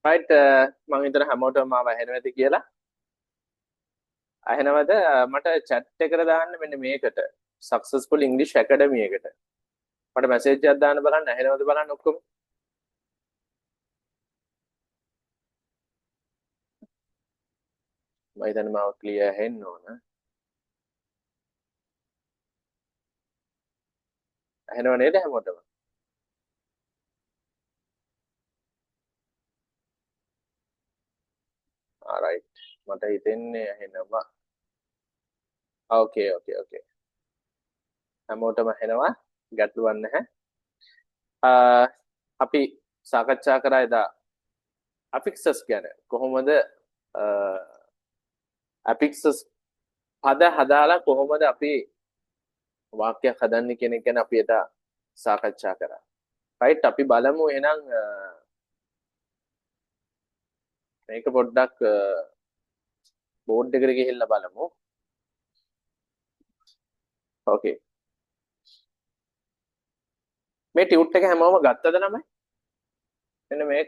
right මම හිතන හැමෝටම මාව ඇහෙනවද කියලා. ඇහෙනවද? මට chat එකට දාන්න මෙන්න මේකට successful english academy එකට. මට message එකක් දාන්න බලන්න ඇහෙනවද බලන්න ඔක්කොම. මම හිතන්නේ මාව clear ඇහෙන්න ඕන. ඇහෙනව නේද හැමෝටම? alright මට හිතෙන්නේ ඇහෙනවා. okay හැමෝටම ඇහෙනවා. ගැටලුවක් නැහැ. අපි සාකච්ඡා කරා එදා affixes ගැන. කොහොමද affixes පද හදාලා කොහොමද අපි වාක්‍යයක් හදන්නේ කියන එක ගැන අපි එදා සාකච්ඡා කරා. right අපි බලමු එහෙනම් මේක පොඩ්ඩක් බෝඩ් එකට ගිහිල්ලා බලමු. okay මේ ටියුට් එක හැමෝම ගත්තද ළමයි? මෙන්න මේ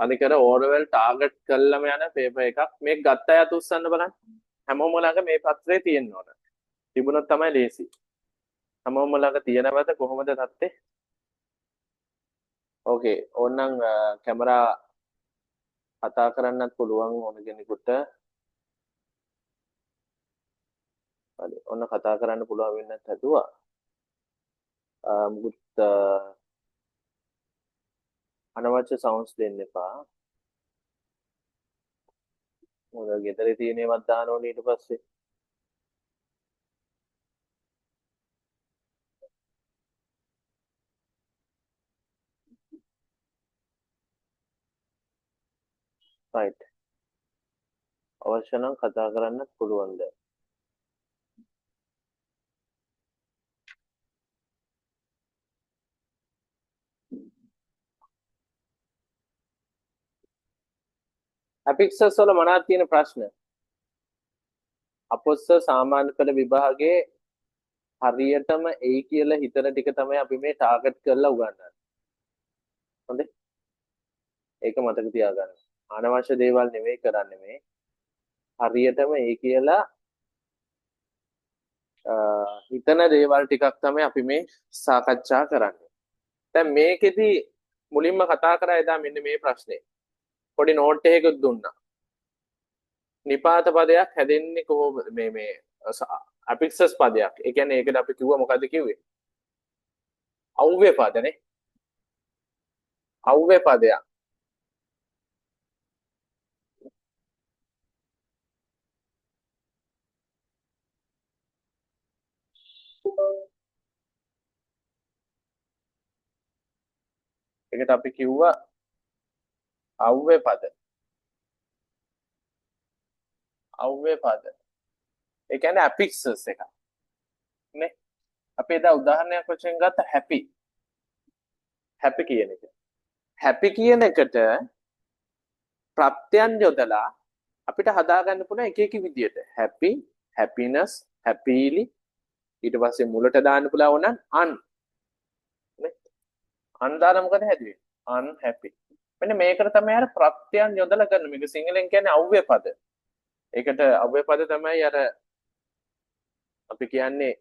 අනිකර ඕරවල් ටාගට් කළාම යන පේපර් එකක් මේක ගත්ත අයත් උස්සන්න බලන්න. හැමෝම ළඟ මේ පත්‍රේ තියෙන්න ඕන. තිබුණොත් තමයි ලේසි. හැමෝම ළඟ තියෙනවද කොහොමද තත්ත්වේ? okay ඕනනම් කැමරා කතා කරන්නත් පුළුවන් ඕන කෙනෙකුට. හරි ඔන්න කතා කරන්න පුළුවන් වෙන්නත් හැදුවා. මුත් අනවශ්‍ය සවුන්ඩ්ස් දෙන්න එපා. මොකද ගෙදරේ තියෙන ඒවත් දාන්න ඕනේ ඊට පස්සේ. right අවශ්‍ය නම් කතා කරන්නත් පුළුවන් දැන්. affixes වල මොනවද තියෙන ප්‍රශ්න? අපොස්ස සාමාන්‍ය පෙළ විභාගයේ හරියටම එයි කියලා හිතන ටික තමයි අපි මේ ටාගට් කරලා උගන්වන්නේ. හොඳේ? ඒක මතක තියාගන්න. අනවශ්‍ය දේවල් නෙමෙයි කරන්නේ මේ. හරියටම එයි කියලා හිතන දේවල් ටිකක් තමයි අපි මේ සාකච්ඡා කරන්නේ. දැන් මේකෙදි මුලින්ම කතා කරා එදා මෙන්න මේ ප්‍රශ්නේ. පොඩි නෝට් එකකුත් දුන්නා. නිපාත පදයක් හැදෙන්නේ කොහොමද? මේ affixes පදයක්. ඒ කියන්නේ ඒකද අපි කිව්වා මොකද්ද කිව්වේ? අව්‍ය පදනේ. අව්‍ය පදයක්. ඒකට අපි කිව්වා අව්‍ය පද. අව්‍ය පද. ඒ කියන්නේ affixes එක. නේ? අපි එදා උදාහරණයක් වශයෙන් ගත්ත happy. happy කියන එක. happy කියන එකට ප්‍රත්‍යයන් යොදලා අපිට හදාගන්න පුළුවන් එක එක විදියට. happy, happiness, happily ඊට පස්සේ මුලට දාන්න පුළුවන් නම් un නේ? un දාලා මොකද හැදුවේ? unhappy. මෙන්න මේකට තමයි අර ප්‍රත්‍යයන් යොදලා ගන්න. මේක සිංහලෙන් කියන්නේ අව්‍ය පද. ඒකට අව්‍ය පද තමයි අර අපි කියන්නේ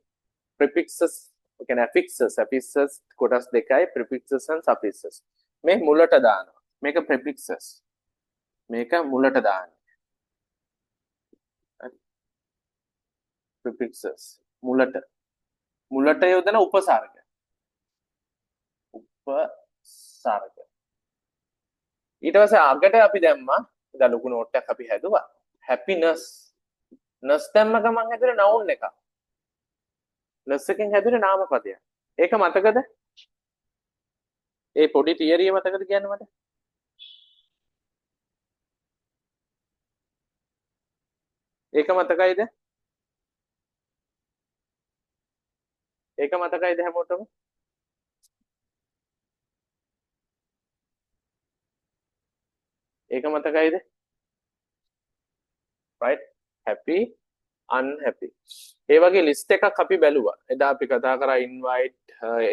prefixes, ඒ කියන්නේ affixes කොටස් දෙකයි prefixes and suffixes. මේ මුලට දානවා. මේක prefixes. මේක මුලට දාන්න. prefixes මුලට යොදන උපසර්ග. උපසර්ග. ඊට පස්සේ අගට අපි දැම්මා දැන් ලොකු නෝට් එකක් අපි හැදුවා happiness. නස් දැම්ම ගමන් හැදුවේ noun එකක්. නස් එකෙන් හැදුවේ නාම පදයක්. ඒක මතකද? ඒ පොඩි තියරිය මතකද කියන්නේ මට? ඒක මතකයිද? ඒක මතකයිද හැමෝටම? ඒක මතකයිද? right happy unhappy. ඒ වගේ ලිස්ට් එකක් අපි බැලුවා. එදා අපි කතා කරා invite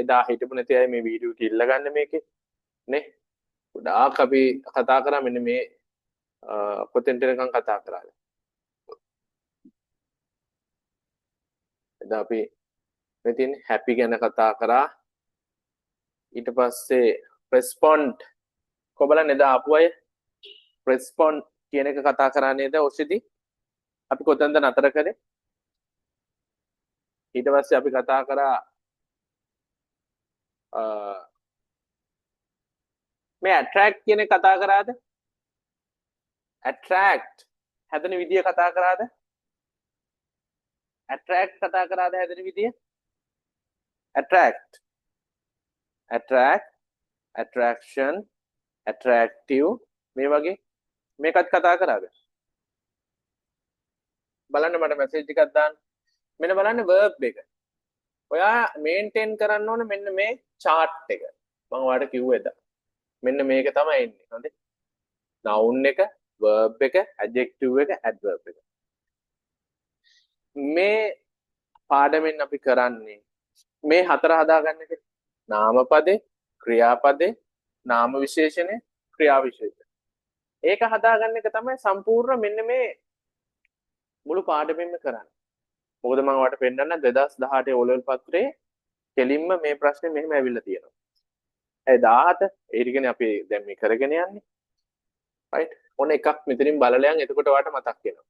එදා හිටපු නැති අය මේ වීඩියෝ එක ඉල්ලගන්න මේකේ නේ. ගොඩාක් අපි කතා කරා මෙන්න මේ කොතෙන්ට එනකන් කතා කරාද. එදා අපි මේ තියෙන happy ගැන කතා කරා. ඊට පස්සේ respond කොබලන් එදා ආපු අය respond කියන එක කතා කරා නේද ඔසිදී? අපි කොතනද නතර කරේ? ඊට පස්සේ අපි කතා කරා මේ attract කියන එක කතා කරාද? attract හැදෙන විදිය කතා කරාද? attract කතා කරාද හැදෙන විදිය? attract attraction attractive මේ වගේ මේකත් කතා කරාද? බලන්න මට මැසේජ් එකක් දාන්න. මෙන්න බලන්න verb එක. ඔයා මේන්ටේන් කරන්න ඕන මෙන්න මේ chart එක. මම ඔයාලට කිව්වා එදා. මෙන්න මේක තමයි එන්නේ. හරිද? noun එක, verb එක, adjective එක, adverb එක. මේ පාඩමෙන් අපි කරන්නේ මේ හතර හදාගන්න එක. නාමපදේ, ක්‍රියාපදේ, නාම විශේෂණය, ක්‍රියා විශේෂණය. ඒක හදාගන්න එක තමයි සම්පූර්ණ මෙන්න මේ මුළු පාඩමෙන්ම කරන්නේ. මොකද මම ඔයාලට පෙන්නන්න 2018 O level පත්‍රයේ කෙලින්ම මේ ප්‍රශ්නේ මෙහෙම ඇවිල්ලා තියෙනවා. ඒ 17 ඒ ටිකනේ අපි දැන් මේ කරගෙන යන්නේ. right? ඔන්න එකක් මෙතනින් බලලා යන් එතකොට ඔයාලට මතක් වෙනවා.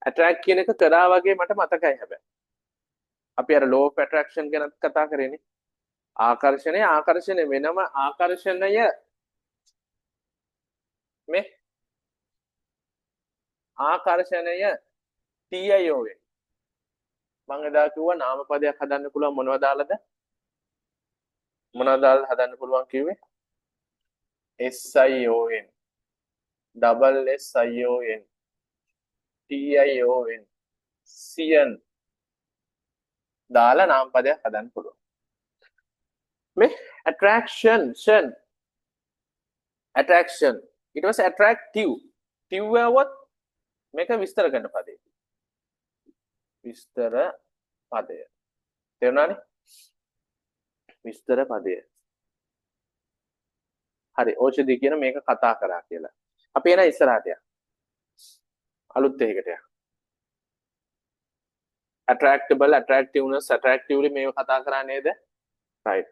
attract කියන එක කරා වගේ මට මතකයි හැබැයි. අපි අර law of attraction ගැන කතා කරේනේ. ආකර්ෂණය වෙනම ආකර්ෂණය මේ ආකර්ෂණය TIO වෙන. මම එදා කිව්වා නාමපදයක් හදන්න පුළුවන් මොනවද දාලාද? මොනවද දාලා හදන්න පුළුවන් කිව්වේ? SION double SION TION CN දාලා නාමපදයක් හදන්න පුළුවන්. මේ attraction ඊට පස්සේ attractive වවොත් මේක විස්තර කරන පදේ. විස්තර පදය. තේරුණානේ? විස්තර පදය. හරි ඕෂධි කියන මේක කතා කරා කියලා. අපි එන ඉස්සරහට යන්න. අලුත් එකකට යන්න. attractable attractiveness attractively මේක කතා කරා නේද? right.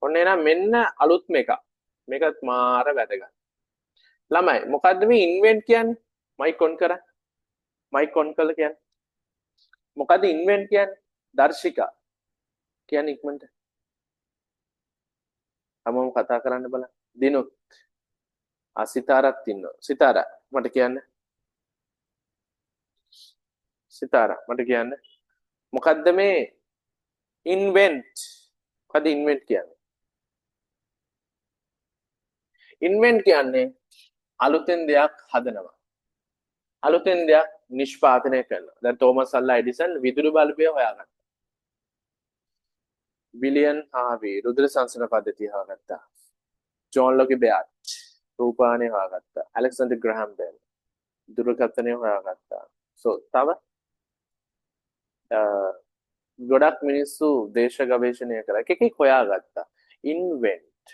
ඔන්න එනම් මෙන්න අලුත් මේක. මේකත් මාර වැදගත්. ළමයි මොකද්ද මේ invent කියන්නේ? මයික් ඔන් කරා. මයික් ඔන් කළා කියන්නේ. මොකද්ද invent කියන්නේ? දර්ශිකා. කියන්නේ ඉක්මනට. තමම කතා කරන්න බලන්න. දිනුත්. සිතාරත් ඉන්නවා. සිතාරා මට කියන්න. සිතාරා මට කියන්න. මොකද්ද මේ invent? මොකද්ද invent කියන්නේ? invent කියන්නේ අලුතෙන් දෙයක් හදනවා. අලුතෙන් දෙයක් නිෂ්පාදනය කරනවා. දැන් තෝමස් අල්වා එඩිසන් විදුලි බල්බය හොයාගත්තා. විලියම් හාවි රුධිර සංසරණ පද්ධතිය හොයාගත්තා. ජෝන් ලොකි බෙයාට් රූපායනය හොයාගත්තා. ඇලෙක්සැන්ඩර් ග්‍රෑහම් බෙල් දුරකථනය හොයාගත්තා. තව ගොඩක් මිනිස්සු දේශ ගවේෂණය කරා. එකෙක් හොයාගත්තා. invent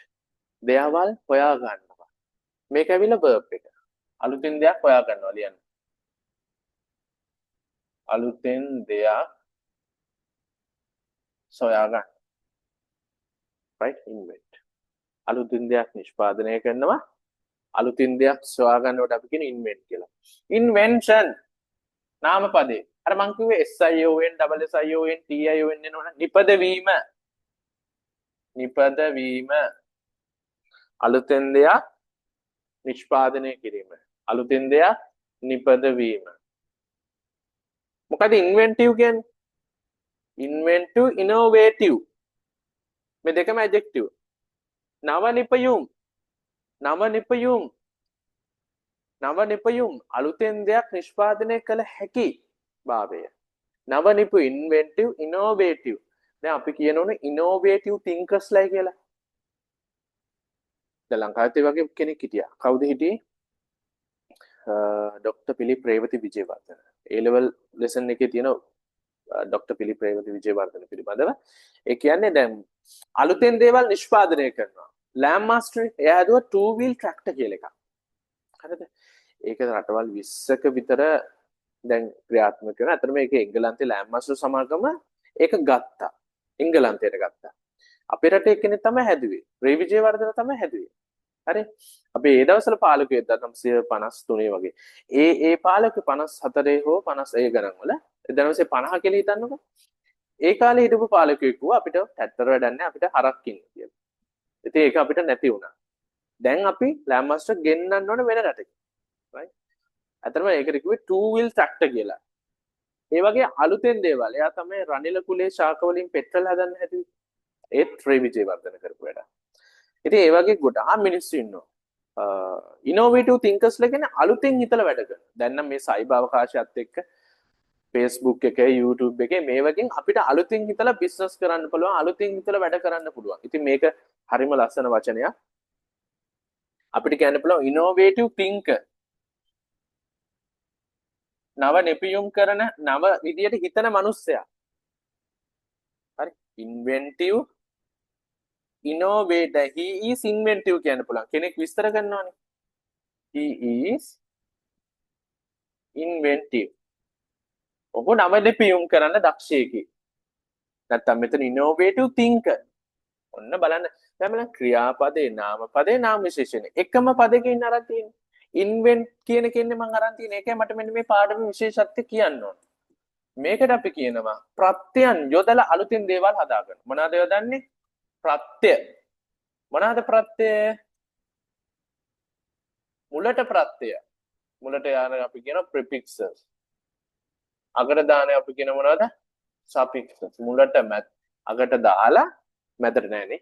දේවල් හොයා ගන්නවා. මේක ඇවිල්ලා verb එක. අලුතෙන් දෙයක් හොයා ගන්නවා ලියන්න. අලුතෙන් දෙයක් සොයා ගන්න. right invent. අලුතෙන් දෙයක් නිෂ්පාදනය කරනවා. අලුතෙන් දෙයක් සොයා ගන්නවට අපි කියන invent කියලා. invention නාම පදේ. අර මං කිව්වේ SION double SION TION එනවනේ. නිපදවීම. නිපදවීම. අලුතෙන් දෙයක් නිෂ්පාදනය කිරීම. අලුතෙන් දෙයක් නිපදවීම. මොකද inventive කියන්නේ? inventive innovative මේ දෙකම adjective. නව නිපයුම් අලුතෙන් දෙයක් නිෂ්පාදනය කළ හැකි භාවය. නව නිපු inventive innovative. දැන් අපි කියනෝනේ innovative thinkers ලා කියලා. දැන් ලංකාවේ වගේ කෙනෙක් හිටියා. කවුද හිටියේ? Doctor Philip Revathi Wijewardena. A level lesson එකේ තියෙන ඩොක්ටර් පිලිප් රේවති විජේවර්ධන පිළිබඳව ඒ කියන්නේ දැන් අලුතෙන් දේවල් නිෂ්පාදනය කරනවා. ලෑම් මාස්ටර් එයා හදුවා 2 wheel tractor කියලා එකක්. හරිද? ඒක රටවල් 20ක විතර දැන් ක්‍රියාත්මක වෙනවා. අතන මේක එංගලන්තේ ලෑම් මාස්ටර් සමාගම ඒක ගත්තා. එංගලන්තයට ගත්තා. අපේ රටේ කෙනෙක් තමයි හැදුවේ. රේ විජේවර්ධන තමයි හැදුවේ. හරි අපි ඒ දවස්වල පාලකයෙක් 1953 වගේ ඒ පාලක 54 හෝ 56 ගණන් වල 1950 කියලා හිතන්නකෝ ඒ කාලේ හිටපු පාලකයෙක් කිව්වා අපිට ටැක්ටර් වැඩක් නැහැ අපිට හරක් ඉන්න කියලා. ඉතින් ඒක අපිට නැති වුණා. දැන් අපි ලෑම් මාස්ටර් ගෙන්නන්න ඕන වෙන රටක. right? අතරම ඒකට කිව්වේ 2 wheel tractor කියලා. ඒ වගේ අලුතෙන් දේවල්. එයා තමයි රනිල කුලේ ශාක වලින් පෙට්‍රල් හදන්න හැදුවේ. ඒත් රේ විජේවර්ධන කරපු වැඩ. ඉතින් ඒ වගේ ගොඩාක් මිනිස්සු ඉන්නවා. ඉනෝවේටිව් තින්කර්ස්ලා කියන්නේ අලුතෙන් හිතලා වැඩ කරන. දැන් නම් මේ සයිබර් අවකාශයත් එක්ක Facebook එකේ YouTube එකේ මේ වගේ අපිට අලුතෙන් හිතලා බිස්නස් කරන්න පුළුවන්, අලුතෙන් හිතලා වැඩ කරන්න පුළුවන්. ඉතින් මේක හරිම ලස්සන වචනයක්. අපිට කියන්න පුළුවන් ඉනෝවේටිව් තින්කර්. නව නිපියුම් කරන නව විදියට හිතන මිනිස්සයා. හරි. ඉන්වෙන්ටිව් innovator he is inventive කියන්න පුළුවන්. කෙනෙක් විස්තර කරනවානේ. He is inventive. ඔහු නව නිපියුම් කරන්න දක්ෂයෙකි. නැත්තම් මෙතන innovative thinker. ඔන්න බලන්න. දැන් බලන්න ක්‍රියාපදේ නාමපදේ නාම විශේෂණේ. එකම පදයකින් අරන් තියෙන්නේ. invent කියන කෙන්නේ මම අරන් තියෙන එකයි මට මෙන්න මේ පාඩමේ විශේෂත්වය කියන්න ඕන. මේකට අපි කියනවා ප්‍රත්‍යයන් යොදලා අලුතින් දේවල් හදාගන්න. මොනවද යොදන්නේ? ප්‍රත්‍ය. මොනවාද ප්‍රත්‍ය? මුලට ප්‍රත්‍ය. මුලට යන අපි කියන prefixes. අගට දාන අපි කියන මොනවද? suffixes. මුලට අගට දාලා මැදට නෑනේ.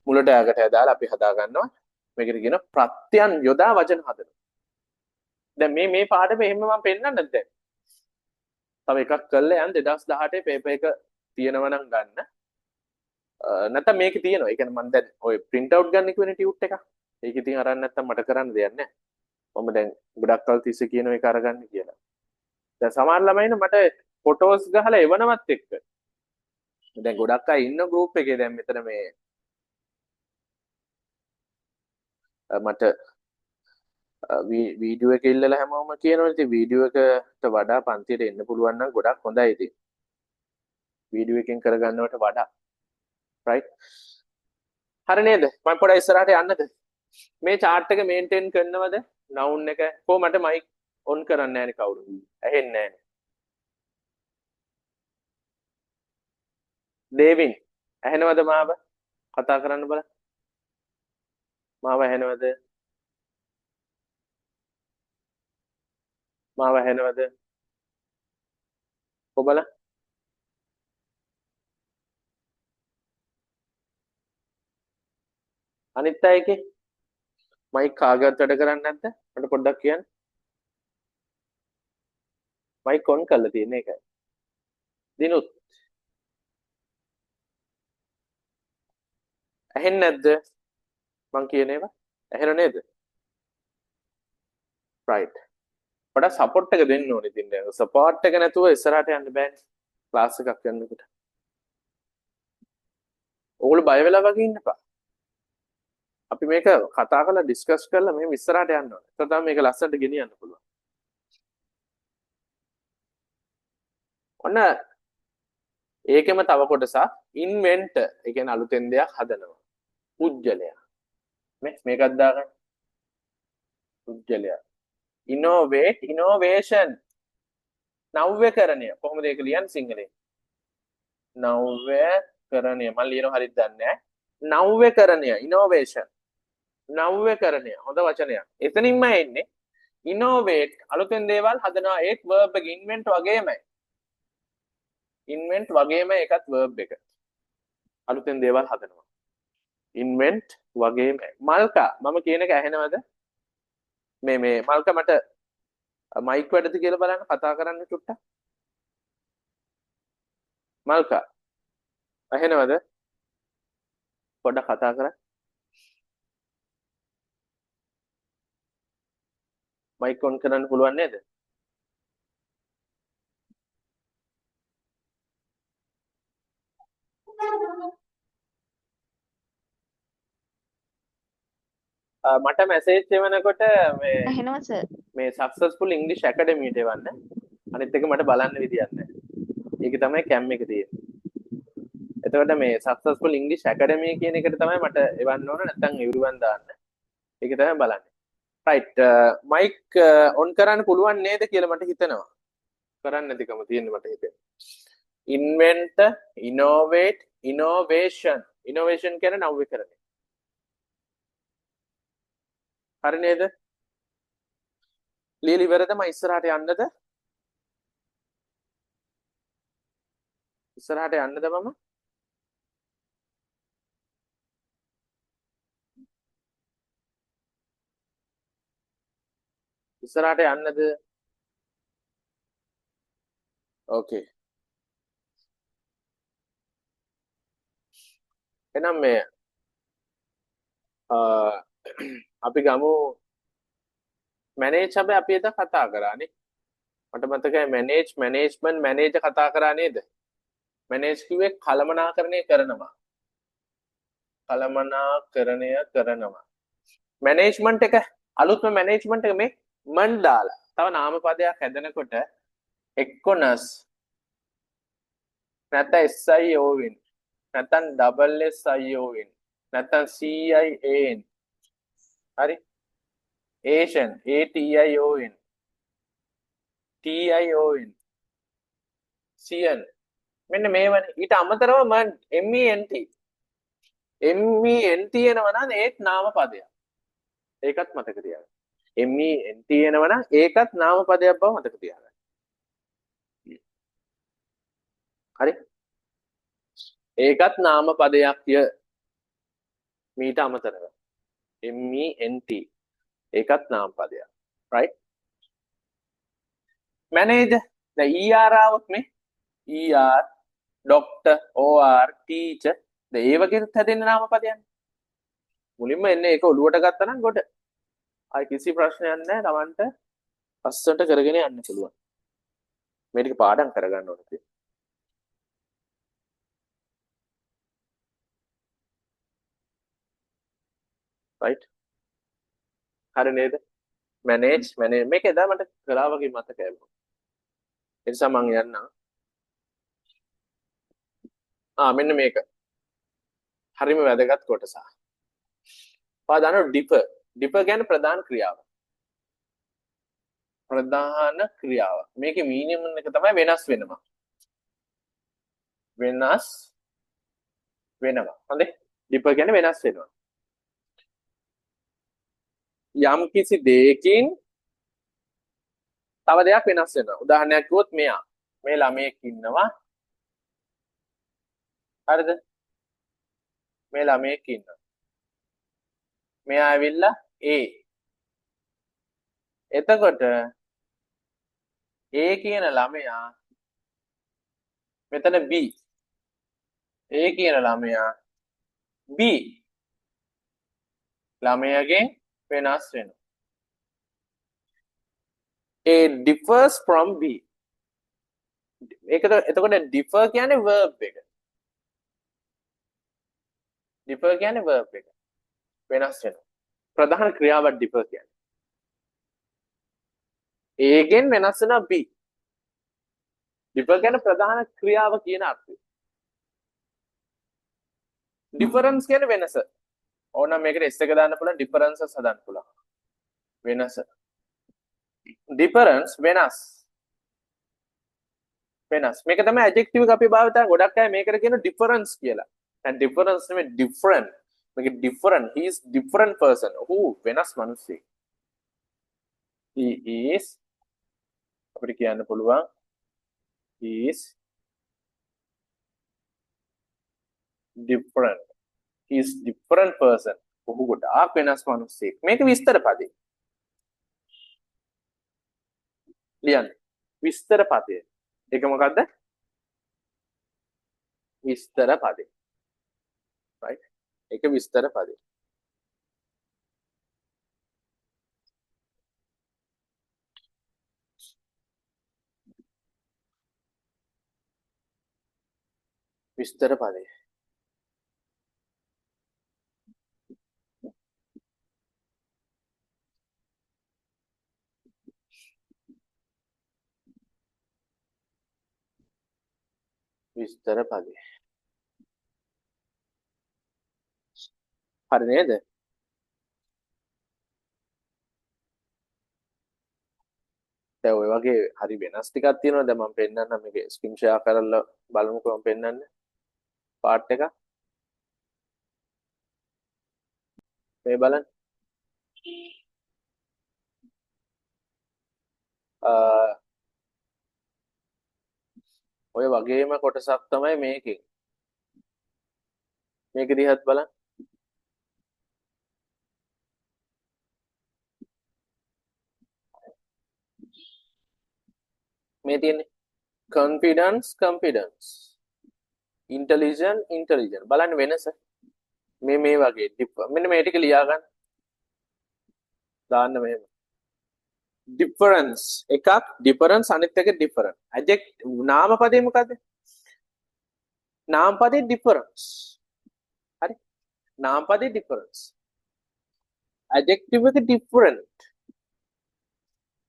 මුලට අගට දාලා අපි හදා ගන්නවා. මේකට කියන ප්‍රත්‍යයන් යොදා වචන හදනවා. දැන් මේ පාඩම එහෙම මම පෙන්නන්නද දැන්? තව එකක් කළා යන් 2018 පේපර් එක තියෙනවා නම් ගන්න. නැත්නම් මේකේ තියෙනවා. ඒ කියන්නේ මම දැන් ඔය print out ගන්න කිව්වනේ ටියුට් එක. ඒක ඉතින් අරන් නැත්නම් මට කරන්න දෙයක් නැහැ. මම දැන් ගොඩක් කල් තිස්සේ කියන එක අරගන්න කියලා. දැන් සමහර ළමයින මට ෆොටෝස් ගහලා එවනවත් එක්ක. දැන් ගොඩක් අය ඉන්න ගෲප් එකේ දැන් මෙතන මේ මට වීඩියෝ එක ඉල්ලලා හැමෝම කියනවා ඉතින් වීඩියෝ එකට වඩා පන්තියට එන්න පුළුවන් නම් ගොඩක් හොඳයි ඉතින්. වීඩියෝ එකෙන් කරගන්නවට වඩා right හරි නේද මම පොඩ්ඩක් ඉස්සරහට යන්නද මේ chart එක මේන්ටේන් කරනවද noun එක කොහොමද මයික් ඔන් කරන්නේ නැහැනේ කවුරු ඇහෙන්නේ නැහැනේ දේවින් ඇහෙනවද මාව කතා කරන්න බලන්න මාව ඇහෙනවද මාව ඇහෙනවද ඔබලා අනිත් අයගේ මයික් කාගවත් වැඩ කරන්නේ නැද්ද මට පොඩ්ඩක් කියන්න මයික් ඔන් කරලා තියෙන එකයි දිනුත් ඇහෙන්නේ නැද්ද මං කියන ඒවා ඇහෙනව නේද right පොඩක් සපෝට් එක දෙන්න ඕනේ ඉතින් දැන් සපෝට් එක නැතුව ඉස්සරහට යන්න බෑනේ ක්ලාස් එකක් කරනකොට ඕගොල්ලෝ බය වෙලා වගේ ඉන්න එපා අපි මේක කතා කරලා ඩිස්කස් කරලා මෙහෙම ඉස්සරහට යන්න ඕනේ. එතකොට තමයි මේක ලස්සනට ගෙනියන්න පුළුවන්. ඔන්න ඒකෙම තව කොටසක් ඉන්වෙන්ට් ඒ කියන්නේ අලුතෙන් දෙයක් හදනවා. පුජ්‍යලයා. මේකත් දාගන්න. පුජ්‍යලයා. ඉනෝවේට් ඉනෝවේෂන්. නව්‍යකරණය. කොහොමද ඒක ලියන්නේ සිංහලෙන්? නව්‍යකරණය. මම ලියනවා හරියට දන්නේ නැහැ. නව්‍යකරණය ඉනෝවේෂන්. නව්‍යකරණය හොඳ වචනයක්. එතනින්ම එන්නේ ඉනෝවේට් අලුතෙන් දේවල් හදනවා ඒත් verb එක invent වගේමයි. invent වගේම එකත් verb එක. අලුතෙන් දේවල් හදනවා. invent වගේම මල්කා මම කියන එක ඇහෙනවද? මේ මල්කා මට මයික් වැඩද කියලා බලන්න කතා කරන්න චුට්ටක්. මල්කා ඇහෙනවද? පොඩ්ඩක් කතා කරන්න. මයික් ඔන් කරන්න පුළුවන් නේද? මට මැසේජ් එවනකොට මේ ඇහෙනවා සර්. මේ සක්සස්ෆුල් ඉංග්ලිෂ් ඇකඩමියට එවන්න. අනිත් එක මට බලන්න විදියක් නැහැ. ඒක තමයි කැම් එක තියෙන්නේ. එතකොට මේ සක්සස්ෆුල් ඉංග්ලිෂ් ඇකඩමි කියන එකට තමයි මට එවන්න ඕන නැත්නම් everyone දාන්න. ඒක තමයි බලන්නේ. රයිට් මයික් ඔන් කරන්න පුළුවන් නේද කියලා මට හිතෙනවා. කරන්න නැතිකම තියෙන්නේ මට හිතෙන්නේ. invent, innovate, innovation. innovation කියන්නේ නව්‍යකරණය. හරි නේද? ලියලා ඉවරද? මම ඉස්සරහට යන්නද? ඉස්සරහට යන්නද මම? ඉස්සරහට යන්නද? ඕකේ. එහෙනම් මේ අපි ගමු මැනේජ් හැබැයි අපි එදා කතා කරානේ. මට මතකයි මැනේජ්මන්ට් මැනේජර් කතා කරා නේද? මැනේජ් කිව්වේ කළමනාකරණය කරනවා. කළමනාකරණය කරනවා. මැනේජ්මන්ට් එක අලුත්ම මැනේජ්මන්ට් එක මේ මන් දාලා. තව නාමපදයක් හැදෙනකොට එක්කොනස් නැත්නම් SIO වෙන. නැත්නම් ඩබල් SIO වෙන. නැත්නම් CIAN. හරි? Asian ATION. TION. CN. මෙන්න මේවනේ. ඊට අමතරව MENT MENT එනවා නම් ඒත් නාමපදයක්. ඒකත් මතක තියාගන්න. MENT එනවා නම් ඒකත් නාමපදයක් බව මතක තියාගන්න. හරි? ඒකත් නාමපදයක්ය. මීට අමතරව. MENT ඒකත් නාමපදයක්. right? manager දැන් ER આવොත් මේ ER doctor OR teacher දැන් ඒ වගේ හැදෙන්න නාමපදයන්නේ. මුලින්ම එන්නේ ඒක ඔලුවට ගත්තා නම් කොට. ආයි කිසි ප්‍රශ්නයක් නැහැ. Tamanට පස්සට කරගෙන යන්න පුළුවන්. මේ ටික පාඩම් කරගන්න ඕනේ. right? හරි නේද? manage මේක එදා මට කළා වගේ මතකයි. ඒ නිසා මම යන්නම්. මෙන්න මේක. හරිම වැදගත් කොටස. පාදාන ඩිපර් කියන්නේ ප්‍රධාන ක්‍රියාව. ප්‍රධාන ක්‍රියාව. මේකේ මීනියම් එක තමයි වෙනස් වෙනවා. වෙනස් වෙනවා. හොඳේ. ඩිපර් කියන්නේ වෙනස් වෙනවා. යම් කිසි දෙයකින් තව දෙයක් වෙනස් වෙනවා. උදාහරණයක් කිව්වොත් මෙයා මේ ළමයෙක් ඉන්නවා. හරිද? මේ ළමයෙක් ඉන්නවා. මෙයා ඇවිල්ලා A. එතකොට A කියන ළමයා මෙතන B. A කියන ළමයා B. ළමයාගෙන් වෙනස් වෙනවා. A differs from B. එතකොට differ කියන්නේ verb එක. differ කියන්නේ verb එක. වෙනස් වෙනවා. ප්‍රධාන ක්‍රියාවක් differ කියන්නේ. A ගෙන් වෙනස් වෙනවා B. differ කියන්නේ ප්‍රධාන ක්‍රියාව කියන අර්ථය. difference කියන්නේ වෙනස. ඕනනම් මේකට S එක දාන්න පුළුවන් differences හදන්න පුළුවන්. වෙනස. difference වෙනස්. මේක තමයි adjective එක අපි භාවිතා ගොඩක් අය මේකට කියන difference කියලා. දැන් difference නෙමෙයි different. මේක different. He is different person. වෙනස් මිනිස්සෙක්. He is අපිට කියන්න පුළුවන් he is different. He is different person. ඔහු ගොඩාක් වෙනස් මිනිස්සෙක්. මේක විස්තර පදේ. ලියන්න. විස්තර පදේ. ඒක මොකද්ද? විස්තර පදේ. right? ඒක විස්තර පදේ. විස්තර පදේ. විස්තර පදේ. හරි නේද? දැන් ඔය වගේ හරි වෙනස් ටිකක් තියෙනවා. දැන් මම පෙන්නන්නම් මේකේ ස්ක්‍රීන් ෂෙයා කරලා බලමුකෝ මම පෙන්නන්නේ. පාර්ට් එක. මේ බලන්න. ඔය වගේම කොටසක් තමයි මේකේ. මේක දිහත් බලන්න. මේ තියෙන්නේ confidence intelligent බලන්න වෙනස. මේ වගේ මෙන්න මේ ටික ලියා ගන්න. දාන්න මෙහෙම. difference එකක් difference අනිත් එක different. නාම පදේ මොකද්ද? නාම පදේ difference. හරි. නාම පදේ difference. adjective එක different.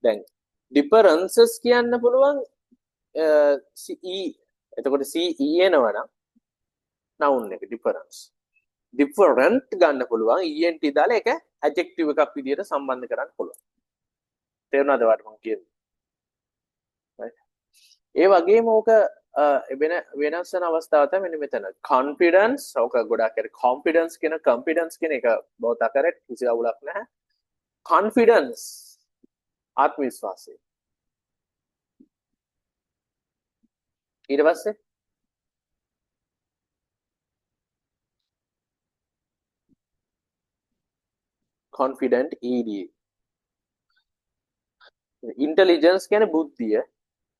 දැන් differences කියන්න පුළුවන් ce එතකොට ce එනවනම් noun එක difference. different ගන්න පුළුවන් ent දාලා ඒක adjective එකක් විදිහට සම්බන්ධ කරන්න පුළුවන්. තේරුණාද වාට මම කියන්නේ? ඒ වගේම ඕක වෙනස් වෙන අවස්ථාව තමයි මෙන්න මෙතන. confidence ඕක ගොඩාක් අර confidence කියන එක බොහොත කරෙක්ට් කිසි අවුලක් නැහැ. confidence ආත්ම විශ්වාසය. ඊට පස්සේ confident ed. intelligence කියන්නේ බුද්ධිය.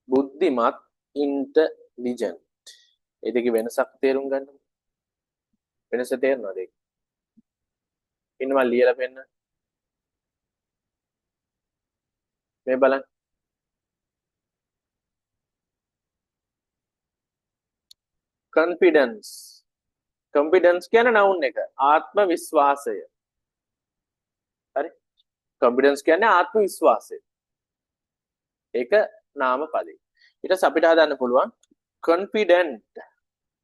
බුද්ධිමත් intelligent. ඒ දෙකේ වෙනසක් තේරුම් ගන්න. වෙනස තේරෙනවද ඒක? ඉන්න මම ලියලා පෙන්නන්න. මේ බලන්න. confidence කියන්නේ noun එක. ආත්ම විශ්වාසය. හරි. confidence කියන්නේ ආත්ම විශ්වාසය. ඒක නාම පදේ. ඊට පස්සේ අපිට හදාන්න පුළුවන් confident.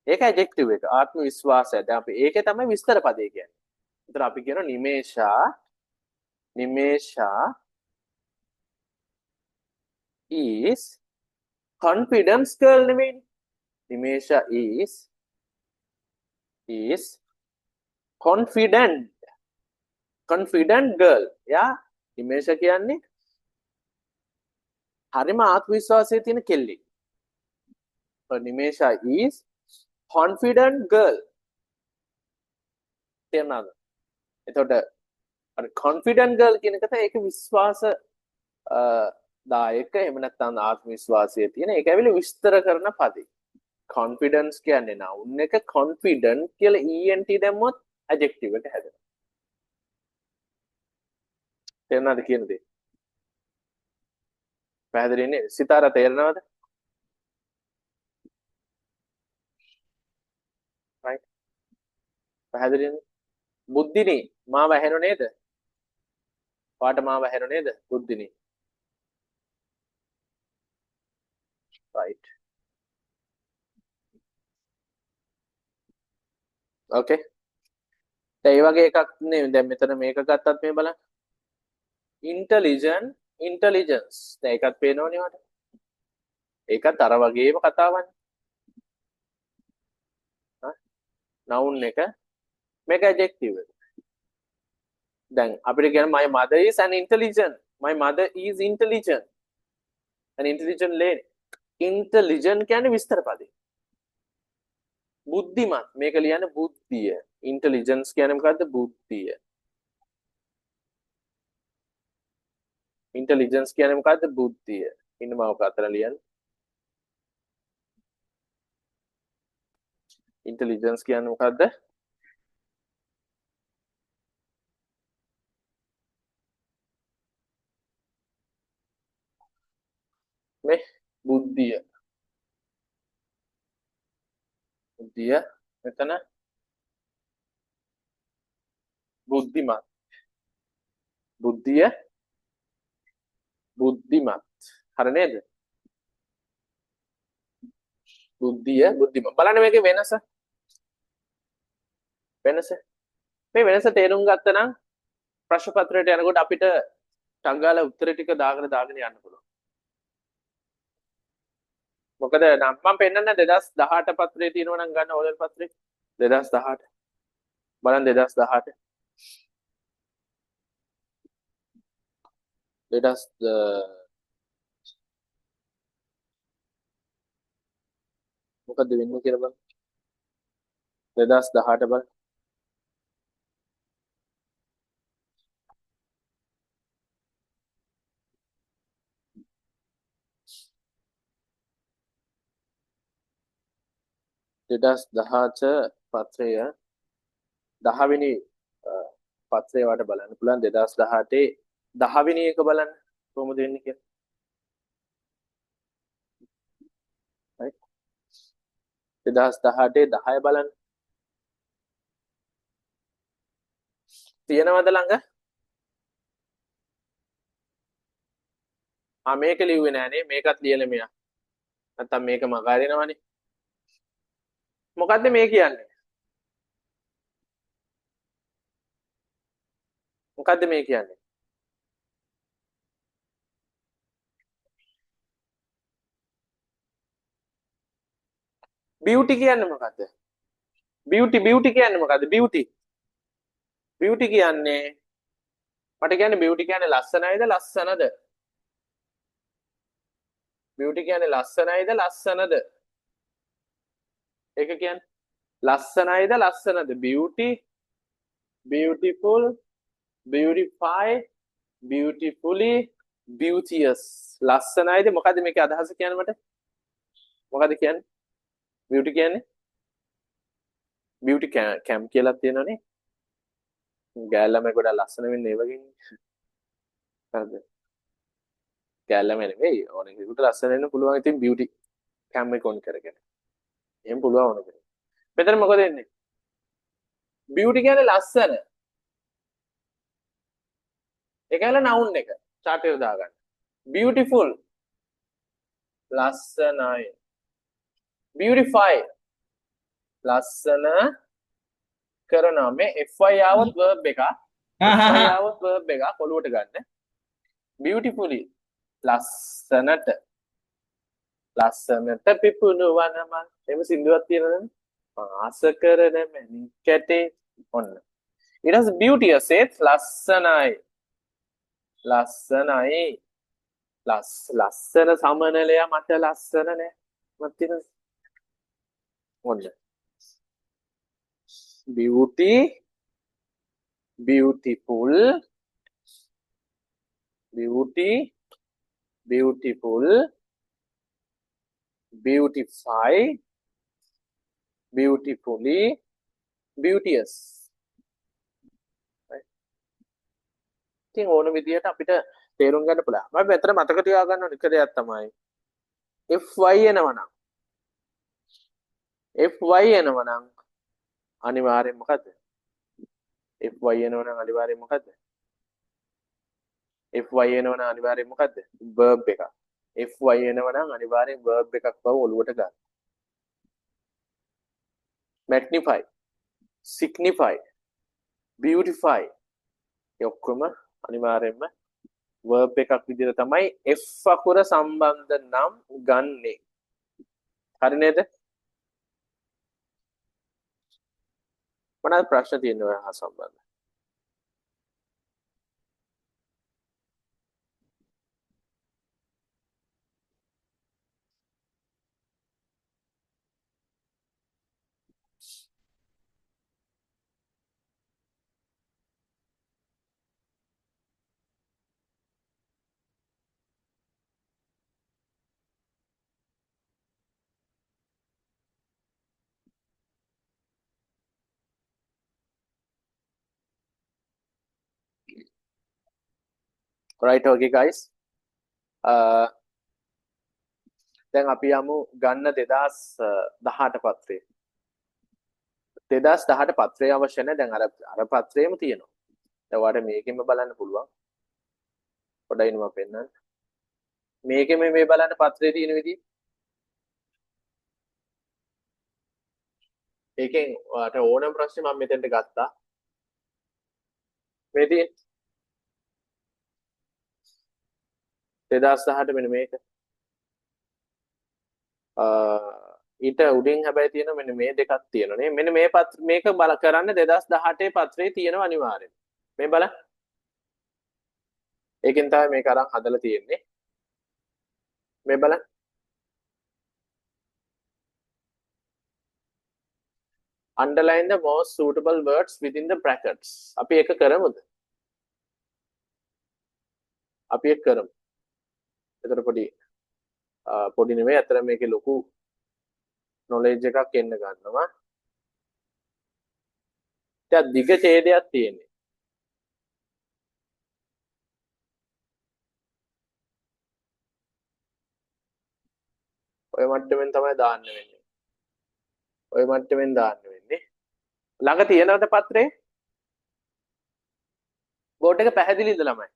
ඒක adjective එක. ආත්ම විශ්වාසය. දැන් අපි ඒකේ තමයි විස්තර පදේ කියන්නේ. ඒතර අපි කියනවා නිමේෂා is confidence girl නෙමෙයි. Nimesha is confident girl. යා නිමේෂා කියන්නේ හරිම ආත්ම විශ්වාසයේ තියෙන කෙල්ලෙක්. Nimesha is confident girl. තේරුණාද? එතකොට අර confident girl කියන එකට ඒක විශ්වාස දායක එහෙම නැත්නම් ආත්ම විශ්වාසයේ තියෙන ඒක ඇවිල්ලා විස්තර කරන පදේ. confidence කියන්නේ noun එක confident කියලා ent දැම්මොත් adjective එක හැදෙනවා. තේරුණාද කියන දේ? පැහැදිලි නේද? සිතාර තේරෙනවද? right පැහැදිලි නේද? බුද්ධිනී මාව ඇහෙනව නේද? පාට මාව ඇහෙනව නේද? බුද්ධිනී right okay. දැන් මේ වගේ එකක් නේ දැන් මෙතන මේක ගත්තත් මේ බලන්න. intelligence දැන් ඒකත් පේනවනේ මට. ඒකත් අර වගේම කතාවන්නේ. noun එක මේක adjective එක. දැන් අපිට කියන my mother is an intelligent. My mother is intelligent. an intelligent lady. intelligent කියන්නේ විස්තර පදේ. බුද්ධිමත් මේක ලියන්නේ බුද්ධිය. intelligence කියන්නේ මොකද්ද? බුද්ධිය. intelligence කියන්නේ මොකද්ද? බුද්ධිය. ඉන්න මම ඔක අතර ලියන්න. intelligence කියන්නේ මොකද්ද? මේ බුද්ධිය. බුද්ධිය මෙතන බුද්ධිමත්. බුද්ධිය බුද්ධිමත්. හරි නේද? බුද්ධිය බුද්ධිම බලන්න මේකේ වෙනස මේ වෙනස තේරුම් ගත්තා නම් ප්‍රශ්න පත්‍රයට යනකොට අපිට ටංගාල උත්තර ටික දාගෙන යන්න පුළුවන්. මොකද නම් මම පෙන්නන්න 2018 පත්‍රයේ තියෙනවා නම් ගන්න ඕලල් පත්‍රේ 2018 බලන්න 2018 මොකද්ද වෙන්නේ කියලා බලන්න 2018 බලන්න 2018 පත්‍රය 10 වෙනි පත්‍රය වට බලන්න පුළුවන් 2018 10 වෙනි එක බලන්න කොහොමද වෙන්නේ කියලා. right 2018 10 බලන්න. තියෙනවද ළඟ? මේක ලිව්වේ නෑනේ මේකත් ලියලා මෙයා. නැත්තම් මේක මගහරිනවනේ. මොකද්ද මේ කියන්නේ? මොකද්ද මේ කියන්නේ? බියුටි කියන්නේ මොකද්ද? බියුටි කියන්නේ මොකද්ද? බියුටි කියන්නේ මට කියන්නේ බියුටි කියන්නේ ලස්සනයිද ලස්සනද? බියුටි කියන්නේ ලස්සනයිද ලස්සනද? ඒක කියන්නේ ලස්සනයිද ලස්සනද? Beauty beautiful beautify beautifully beauteous ලස්සනයිද මොකද්ද මේකේ අදහස කියන්නේ මට? මොකද්ද කියන්නේ? බියුටි කියන්නේ බියුටි කැම්ප් කියලා තියෙනවනේ. ගෑල්ලම ගොඩක් ලස්සන වෙන්නේ ඒ වගේ. හරිද? ගෑල්ලම නෙවෙයි ඕන කෙනෙකුට ලස්සන වෙන්න පුළුවන්. ඉතින් බියුටි කැම්ප් එක ඔන් කරගෙන. එහෙම පුළුවන් ඕන කෙනෙක්. මෙතන මොකද වෙන්නේ? බියුටි කියන්නේ ලස්සන. ඒකල නවුන් එක. chart එක දාගන්න. beautiful ලස්සනයි. beautify ලස්සන කරනවා. මේ fy આવත් verb එක. fy આવත් verb එක කොළුවට ගන්න. beautifully ලස්සනට ලස්සනට පිපුණු වනමන් එහෙම සින්දුවක් තියෙනවනේ. ආස කරන මැණිකැටේ ඔන්න. ඊට පස්සේ beauteous ඒත් ලස්සනයි. ලස්සනයි. ලස්සන සමනලය මට ලස්සන නෑ. මත් තියෙන ඔන්න. beauty beautiful beauty beautiful beautify beautifully beauteous ඉතින් ඕන විදිහට අපිට තේරුම් ගන්න පුළුවන්. මම මෙතන මතක තියාගන්න ඕන එක දෙයක් තමයි fy එනවනම් fy එනවනම් අනිවාර්යෙන් මොකද්ද? fy එනවනම් අනිවාර්යෙන් මොකද්ද? fy එනවනම් අනිවාර්යෙන් මොකද්ද? verb එකක්. fy එනවනම් අනිවාර්යෙන් verb එකක් බව ඔලුවට ගන්න. magnify, signify, beautify ඒ ඔක්කොම අනිවාර්යෙන්ම verb එකක් විදිහට තමයි f අකුර සම්බන්ධ නම් ගන්නෙ. හරි නේද? මොනවාද ප්‍රශ්න තියෙනවා හා සම්බන්ධ? right okay guys දැන් අපි යමු ගන්න 2018 පත්‍රය. 2018 පත්‍රය අවශ්‍ය නැහැ. දැන් අර පත්‍රයේම තියෙනවා. දැන් ඔයාලට මේකෙම බලන්න පුළුවන්. පොඩ්ඩයි මම පෙන්නන්න. මේකෙම මේ බලන්න පත්‍රයේ තියෙන විදිහ. ඒකෙන් ඔයාලට ඕනම ප්‍රශ්නේ මම මෙතෙන්ට ගත්තා. මේ තියෙන 2018 මෙන්න මේක. ඊට උඩින් හැබැයි තියෙන මෙන්න මේ දෙකක් තියෙනවා නේ. මෙන්න මේ මේක බල කරන්න 2018 පත්‍රයේ තියෙනවා අනිවාර්යෙන්. මේ බලන්න. ඒකෙන් තමයි මේක අරන් හදලා තියෙන්නේ. මේ බලන්න. Underline the most suitable words within the brackets. අපි ඒක කරමුද? අපි ඒක කරමු. එතකොට පොඩි නෙමෙයි අතර මේකේ ලොකු knowledge එකක් එන්න ගන්නවා. දැන් දිග ඡේදයක් තියෙන්නේ. ඔය මට්ටමින් තමයි දාන්න වෙන්නේ. ඔය මට්ටමින් දාන්න වෙන්නේ. ළඟ තියෙනවද පත්‍රේ? බෝඩ් එක පැහැදිලිද ළමයි?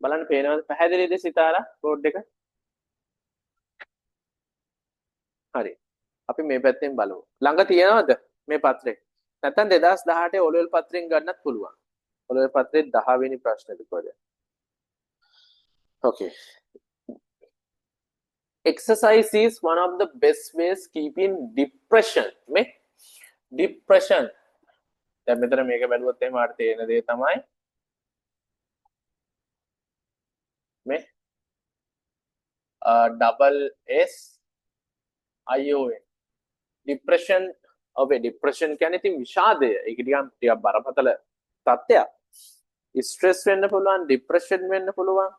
බලන්න පේනවද පැහැදිලිද සිතාරා බෝඩ් එක? හරි. අපි මේ පැත්තෙන් බලමු. ළඟ තියෙනවද මේ පත්‍රේ? නැත්නම් 2018 ඔලුවල් පත්‍රයෙන් ගන්නත් පුළුවන්. ඔලුවල් පත්‍රයේ 10 වෙනි ප්‍රශ්නෙද කොහෙද? Okay. Exercise is one of the best ways keeping depression. මේ depression. දැන් මෙතන මේක බැලුවොත් එහෙම ආට තේරෙන දේ තමයි මේ double S ION depression ඔබේ depression කියන්නේ ඉතින් විෂාදය. ඒක ටිකක් බරපතල තත්ත්වයක්. stress වෙන්න පුළුවන්, depression වෙන්න පුළුවන්.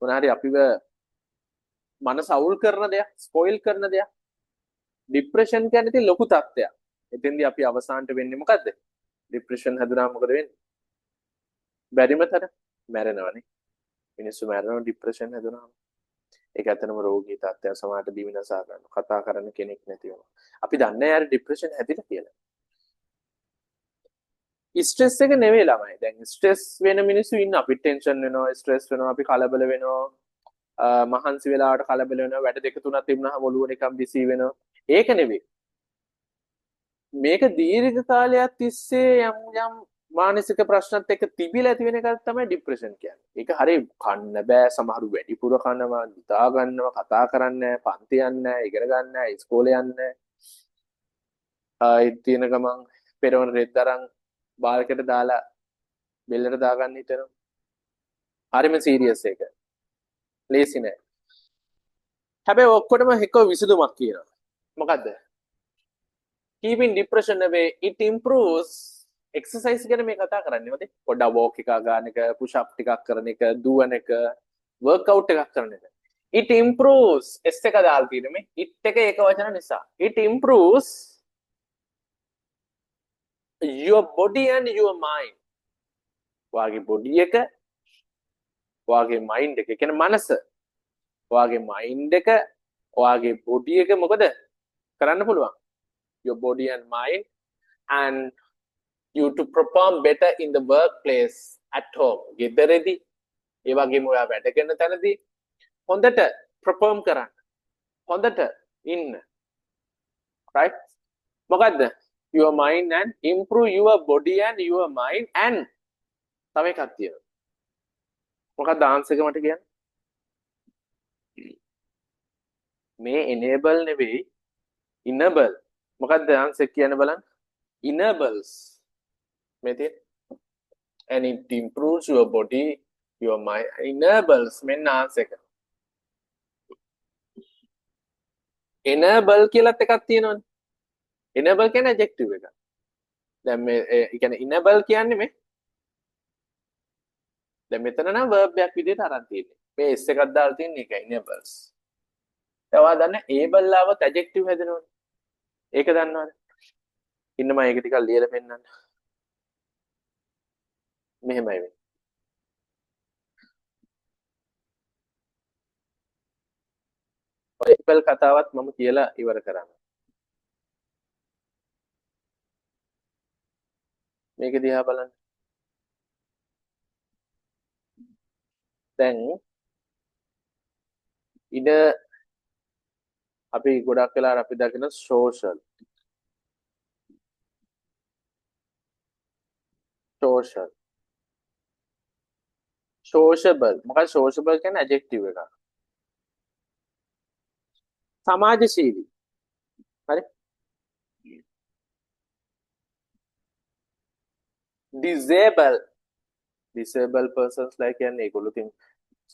මොනාරි අපිව මනස අවුල් කරන දෙයක්, ස්පොයිල් කරන දෙයක්. depression කියන්නේ ඉතින් ලොකු තත්ත්වයක්. එතෙන්දී අපි අවසානට වෙන්නේ මොකද්ද? depression හැදුනා මොකද වෙන්නේ? බැරිම තරම් මැරෙනවනේ. මිනිස්සු මැරෙනවා depression හැදුනාම. ඒක ඇත්තනම රෝගී තත්ත්වයක් සමහරට දිවිනසා ගන්නවා. කතා කරන්න කෙනෙක් නැති වෙනවා. අපි දන්නේ යාර depression හැදිලා කියලා. ස්ට්‍රෙස් එක නෙවෙයි ළමයි. දැන් ස්ට්‍රෙස් වෙන මිනිස්සු ඉන්න අපි ටෙන්ෂන් වෙනවා, ස්ට්‍රෙස් වෙනවා, අපි කලබල වෙනවා. මහන්සි වෙලාවට කලබල වෙනවා, වැඩ දෙක තුනක් තිබුණාම ඔළුව නිකන් බිසි වෙනවා. ඒක නෙවෙයි. මේක දීර්ඝ කාලයක් තිස්සේ යම් මානසික ප්‍රශ්නත් එක්ක තිබිලා ඇති වෙන එකක් තමයි ડિප්‍රෙෂන් කියන්නේ. ඒක හරිය කන්න බෑ, සමහරු වැඩිපුර කනවා, නිදා ගන්නවා, කතා කරන්නේ නැහැ, පන්ති යන්නේ නැහැ, ඉගෙන ගන්න නැහැ, ඉස්කෝලේ යන්නේ නැහැ. තියෙන ගමන් පෙරවන රෙද්දරන් බාල්කට දාලා බෙල්ලට දාගන්න හිතනවා. හරිම සීරියස් එක. ලේසි නෑ. හැබැයි ඔක්කොටම එක විසඳුමක් කියනවා. මොකද්ද? keeping depression away, it improves exercise ගැන මේ කතා කරන්නේ මොකද? පොඩ්ඩක් walk එකක් ගන්න එක, push up ටිකක් කරන එක, දුවන එක, workout එකක් කරන එක. It improves S එක දාලා තියෙන මේ it එක ඒක වචන නිසා. It improves your body and your mind. වාගේ body එක, වාගේ mind එක, කියන්නේ මනස. වාගේ mind එක, වාගේ body එක මොකද කරන්න පුළුවන්? Your body and mind and you to perform better in the workplace at home. ගෙදරදී ඒ වගේම ඔයා වැඩ කරන තැනදී හොඳට perform කරන්න. හොඳට ඉන්න. Right? මොකද්ද? Your mind and improve your body and your mind and තව එකක් තියෙනවා. මොකක්ද ආන්සර් එක මට කියන්න? මේ enable නෙවෙයි enable. මොකක්ද ආන්සර් කියන්න බලන්න? enables. මේ තියෙන and it improves your body, your mind, enables මෙන්න ආන්සර් එක. enable කියලාත් එකක් තියෙනවනේ. enable කියන්නේ adjective එක. දැන් මේ ඒ කියන්නේ enable කියන්නේ මේ දැන් මෙතන නම් verb එකක් විදිහට අරන් තියෙන්නේ. මේ s එකක් දාලා තියෙන එක enables. දැන් ඔයා දන්න able ලාවත් adjective හැදෙනවනේ. ඒක දන්නවද? ඉන්න මම ඒක ටිකක් ලියලා පෙන්නන්න. මෙහෙමයි වෙන්නේ. ඔය able කතාවත් මම කියලා ඉවර කරන්න. මේක දිහා බලන්න. දැන් ඉඩ අපි ගොඩක් වෙලාවට අපි දකින social sociable මොකද sociable කියන්නේ adjective එකක් සමාජශීලී හරි disable persons like කියන්නේ ඒගොල්ලෝ තින්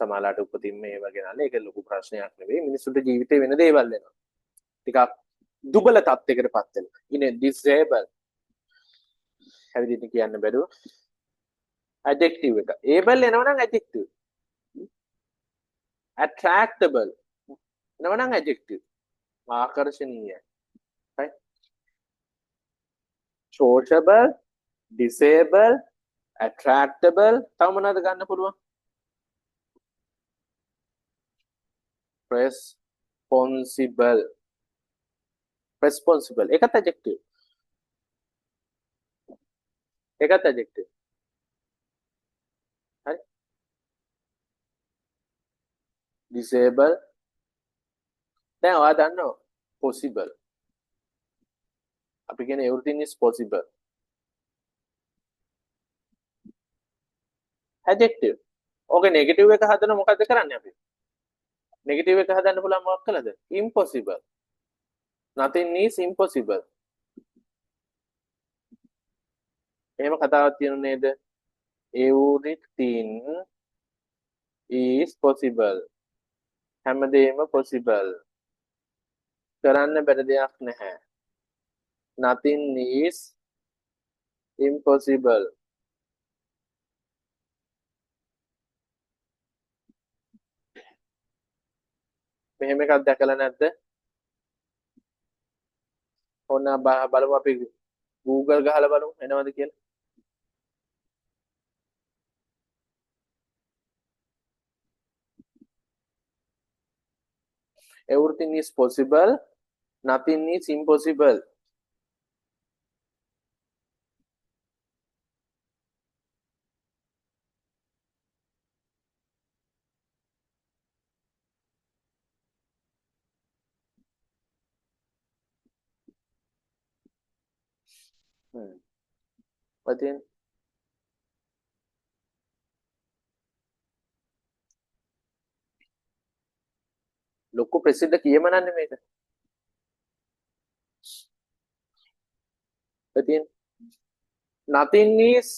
සමාලාට උපතින් මේ වගේ නල්ල ඒක ලොකු ප්‍රශ්නයක් නෙවෙයි මිනිස්සුන්ට ජීවිතේ වෙන දේවල් වෙනවා ටිකක් දුබල තත්යකට පත් වෙනවා ඉන්නේ disable හැවිදින්න කියන්න බැරුව adjective එක able එනවනම් adjective attractable එනවනම් adjective ආකර්ෂණීය right sociable disable attractable තව මොනවද ගන්න පුළුවන් responsible ඒකත් adjective හරි disable දැන් ඔයා දන්නවා possible අපි කියන්නේ everything is possible adjective okay negative එක හදන මොකද්ද කරන්නේ අපි negative එක හදන්න පුළුවන් මොකක් කළද impossible nothing is impossible එහෙම කතාවක් තියෙනු නේද everything is possible හැමදේම possible කරන්න බැරි දෙයක් නැහැ nothing is impossible මෙහෙම එකක් දැකලා නැද්ද ඔන්න බලමු අපි Google ගහලා බලමු එනවද කියලා everything is possible nothing is impossible Patin ලොකු ප්‍රසිද්ධ කියමනන්නේ මේක Patin nothing is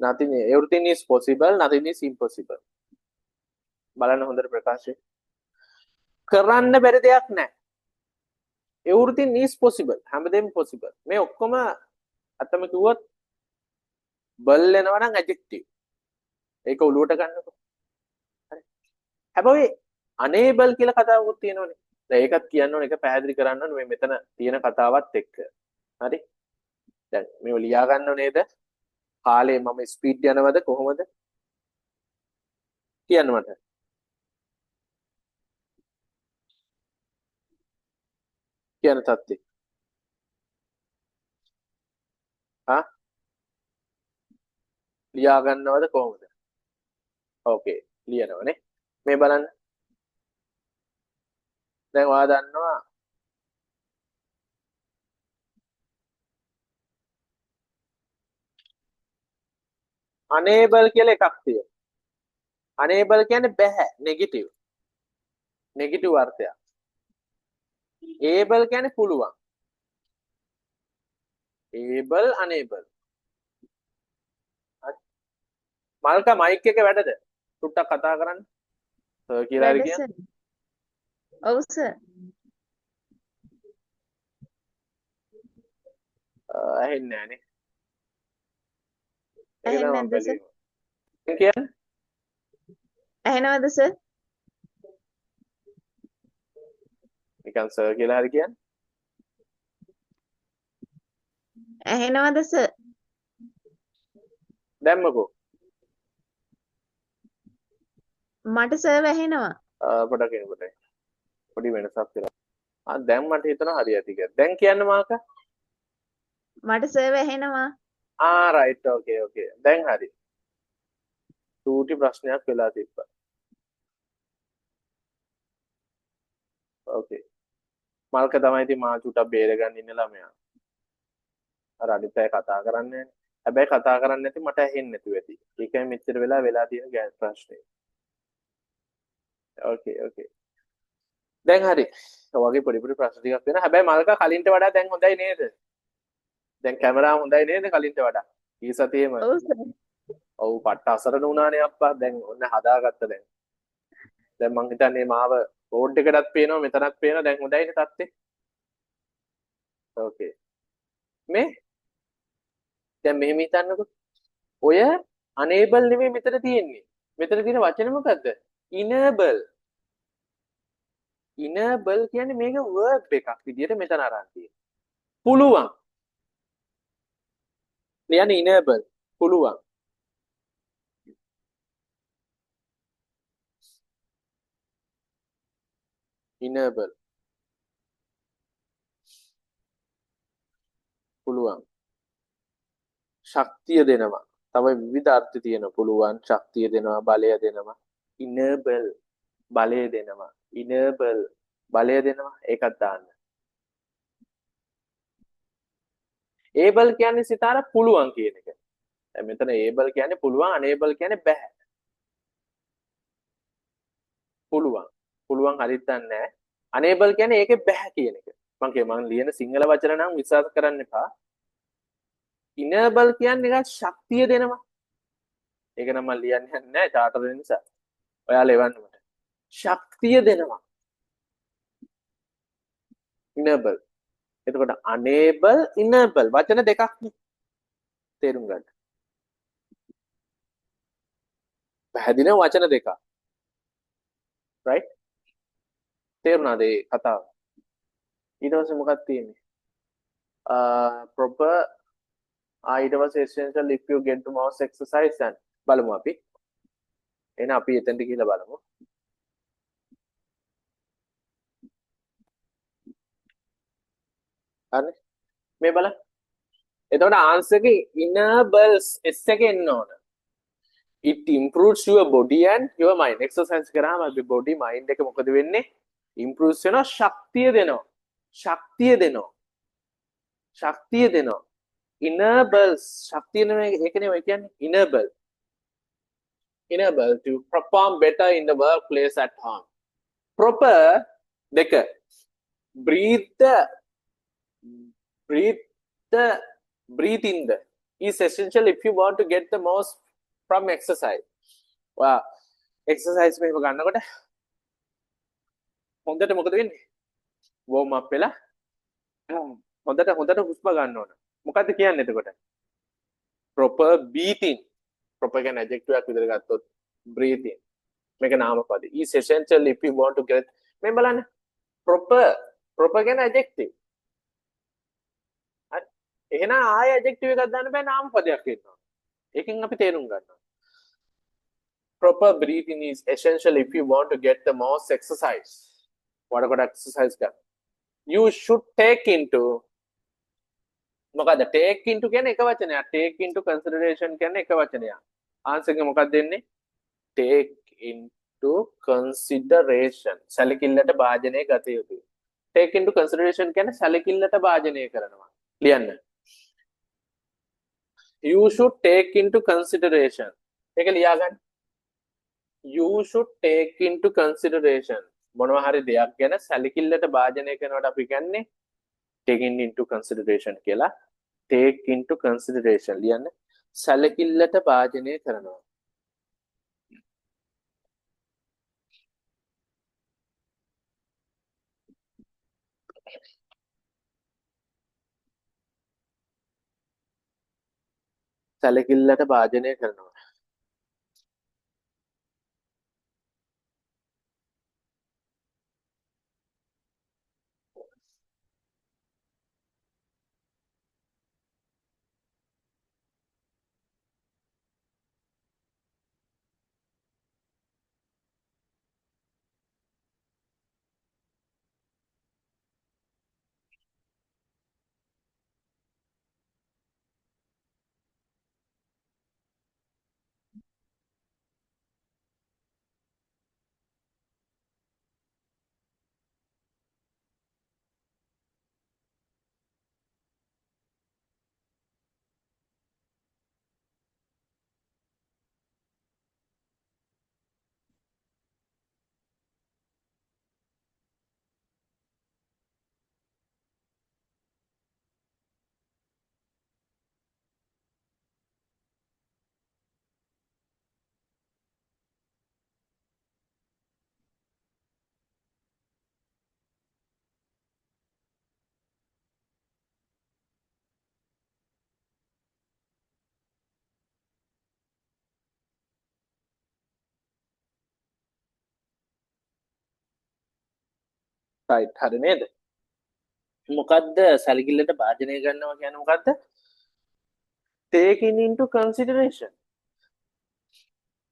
nothing everything is possible nothing is impossible බලන්න හොඳට ප්‍රකාශය කරන්න බැරි දෙයක් නැහැ everything is possible හැමදේම possible මේ ඔක්කොම අතම කිව්වොත් බල් වෙනවා නම් adjective ඒක ඔලුවට ගන්නකො හරි හැබැයි unable කියලා කතාවකුත් තියෙනවනේ දැන් ඒකත් කියන්න ඕනේ ඒක පැහැදිලි කරන්න ඕනේ මේ මෙතන තියෙන කතාවත් එක්ක හරි දැන් මේව ලියා ගන්නව නේද කාලේ මම ස්පීඩ් යනවද කොහොමද කියන්න මට කියන තත්ත්වය ලියා ගන්නවද කොහොමද ඕකේ ලියනවනේ මේ බලන්න දැන් ඔයා දන්නවා unable කියලා එකක් තියෙනවා unable කියන්නේ බැහැ negative අර්ථයක් able කියන්නේ පුළුවන් able unable මල්කා මයික් එක වැඩද සුට්ටක් කතා කරන්න සර් කියලා හරි කියන්න ඔව් සර් ඇහෙන්නේ නැහනේ ඇහෙන්නේ නැද්ද සර් කියන්නේ ඇහෙනවද සර් නිකන් සර් කියලා හරි කියන්න ඇහෙනවද සර් දැම්මකෝ මට සර් ඇහෙනවා පොඩක් එනකොට පොඩි වෙනසක් වෙලා දැන් මට හිතෙනවා හරි ඇති කියලා දැන් කියන්න මාකා මට සර් ඇහෙනවා රයිට් ඕකේ දැන් හරි චූටි ප්‍රශ්නයක් වෙලා තිබ්බා. ඕකේ. මල්ක තමයි ඉතින් මා චුට්ටක් බේරගන්න ඉන්න ළමයා. අර අනිත් අය කතා කරන්නේ නැහැ. හැබැයි කතා කරන්නේ නැති මට ඇහෙන්නේ නැතුව ඇති. ඒකයි මෙච්චර වෙලා තියෙන ගෑස් ප්‍රශ්නේ. ඕකේ ඕකේ. දැන් හරි. ඔය වගේ පොඩි පොඩි ප්‍රශ්න ටිකක් වෙනවා. හැබැයි මල්ක කලින්ට වඩා දැන් හොඳයි නේද? දැන් කැමරාව හොඳයි නේද කලින්ට වඩා? ඊ සතියේම. ඔව් සර්. ඔව් පට්ට අසරණ වුණානේ අප්පා. දැන් ඔන්න හදාගත්ත දැන්. දැන් මං හිතන්නේ මාව බෝඩ් එකටත් පේනවා මෙතනත් පේනවා දැන් හොඳයිනේ තත්ත්වේ. ඕකේ. මේ දැන් මෙහෙම හිතන්නකෝ. ඔය unable නෙමෙයි මෙතන තියෙන්නේ. මෙතන තියෙන වචන මොකද්ද? enable. enable කියන්නේ මේක verb එකක් විදියට මෙතන අරන් තියෙන්නේ. පුළුවන්. කියන්නේ enable පුළුවන්. enable පුළුවන්. ශක්තිය දෙනවා. තව විවිධ අර්ථ තියෙන පුළුවන් ශක්තිය දෙනවා බලය දෙනවා. enable බලය දෙනවා. enable බලය දෙනවා. ඒකත් දාන්න. able කියන්නේ සිතාර පුළුවන් කියන එක. දැන් මෙතන able කියන්නේ පුළුවන් unable කියන්නේ බෑ. පුළුවන්. පුළුවන් හරියට දන්නේ නැහැ. unable කියන්නේ ඒකේ බෑ කියන එක. මම ලියන සිංහල වචන නම් විශ්වාස කරන්න එපා. enable කියන්නේ නිකන් ශක්තිය දෙනවා. ඒක නම් මම ලියන්නේ නැහැ චාටර් වෙන නිසා. ඔයාලා එවන්න මට. ශක්තිය දෙනවා. enable. එතකොට unable enable වචන දෙකක් නේ. තේරුම් ගන්න. පැහැදිලි වචන දෙකක්. right? තේරුණාද ඒ කතාව? ඊට පස්සේ මොකක්ද තියෙන්නේ? proper ඊට පස්සේ essential if you get to mouse exercise and බලමු අපි. එහෙනම් අපි එතනට ගිහිල්ලා බලමු. හරි. මේ බලන්න. එතකොට ආන්සර් එකේ enables s එකේ එන්න ඕන. it improves your body and your mind. exercise කරාම අපි body mind එක මොකද වෙන්නේ? improves වෙනවා ශක්තිය දෙනවා. ශක්තිය දෙනවා. ශක්තිය දෙනවා. enables ශක්තිය නෙමෙයි ඒක නෙමෙයි කියන්නේ enable to perform better in the workplace at home. proper දෙක breathe in the is essential if you want to get the most from exercise. wow exercise මෙහෙම ගන්නකොට හොඳට මොකද වෙන්නේ? warm up වෙලා හොඳට හුස්ම ගන්න ඕන. මොකද්ද කියන්නේ එතකොට? proper breathing. proper කියන adjective එකක් විතර ගත්තොත් breathing. මේක නාමපද. is essential if you want to get මේ බලන්න. proper කියන adjective. හරි. එහෙනම් ආයෙ adjective එකක් දාන්න බෑ නාමපදයක් වෙනවා. ඒකෙන් අපි තේරුම් ගන්නවා. proper breathing is essential if you want to get the most exercise. වඩ exercise ගන්න. you should take into මොකද take into කියන්නේ එක වචනයක්. take into consideration කියන්නේ එක වචනයක්. ආන්සර් එක මොකක්ද දෙන්නේ? take into consideration. සැලකිල්ලට භාජනය ගත යුතුයි. take into consideration කියන්නේ සැලකිල්ලට භාජනය කරනවා. ලියන්න. you should take into consideration. ඒක ලියා ගන්න. you should take into consideration. මොනවා හරි දෙයක් ගැන සැලකිල්ලට භාජනය කරනවට අපි කියන්නේ taking into consideration කියලා. take into consideration ලියන්න. සැලකිල්ලට භාජනය කරනවා. සැලකිල්ලට භාජනය කරනවා. right හරි නේද මොකද්ද සැලකිල්ලට භාජනය කරනවා කියන්නේ මොකද්ද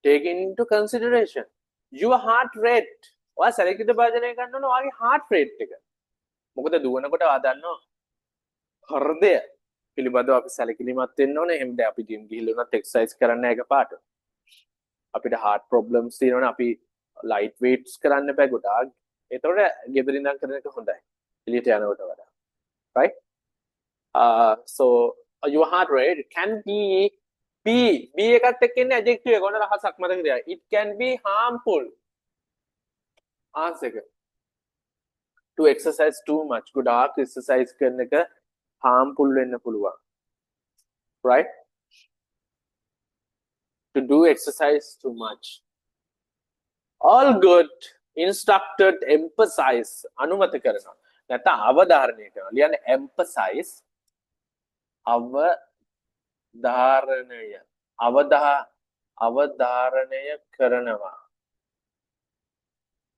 taking into consideration your heart rate ඔයා සැලකිල්ලට භාජනය කරනවා ඔයාගේ heart rate එක මොකද දුවනකොට ආ දන්නවා හෘදය පිළිබඳව අපි සැලකිලිමත් වෙන්න ඕනේ එහෙනම් දැන් අපි ජිම් ගිහිල්ලා උනත් එක්සර්සයිස් කරන්න එකපාරට අපිට heart problems තියෙනවනේ අපි light weights කරන්න බෑ ගොඩාක් ඒතකොට ගෙදර ඉඳන් කරන එක හොඳයි එළියට යනකොට වඩා right so your heart rate can be එකත් එක්ක ඉන්නේ adjective එක ඔන්න රහසක් මතක තියාගන්න it can be harmful answer එක to exercise too much ගොඩාක් exercise කරන එක harmful වෙන්න පුළුවන් right to do exercise too much all good instructed emphasize අනුමත කරනවා නැත්නම් අවධාරණය කරනවා ලියන්නේ emphasize අවධාරණය කරනවා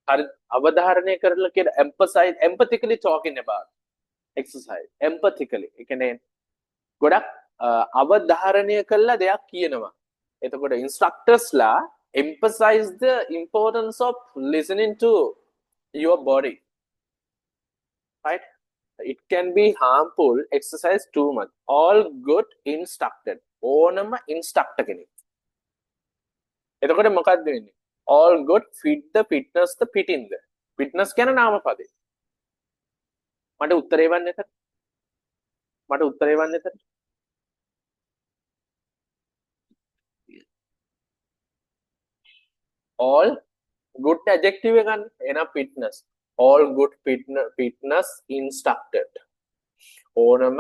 හරි අවධාරණය කරලා කියන emphasize empathically talking about exercise empathically ඒ කියන්නේ ගොඩක් අවධාරණය කළා දෙයක් කියනවා එතකොට instructors ලා emphasize the importance of listening to your body right it can be harmful exercise too much all good instructed ඕනම instructor කෙනෙක් එතකොට මොකක්ද වෙන්නේ all good fit the fitness the fit in the fitness කියන නාම පදේ මට උත්තරේ වන්න එතන all good adjective එක ගන්න එහෙනම් fitness all good fitness instructed ඕනම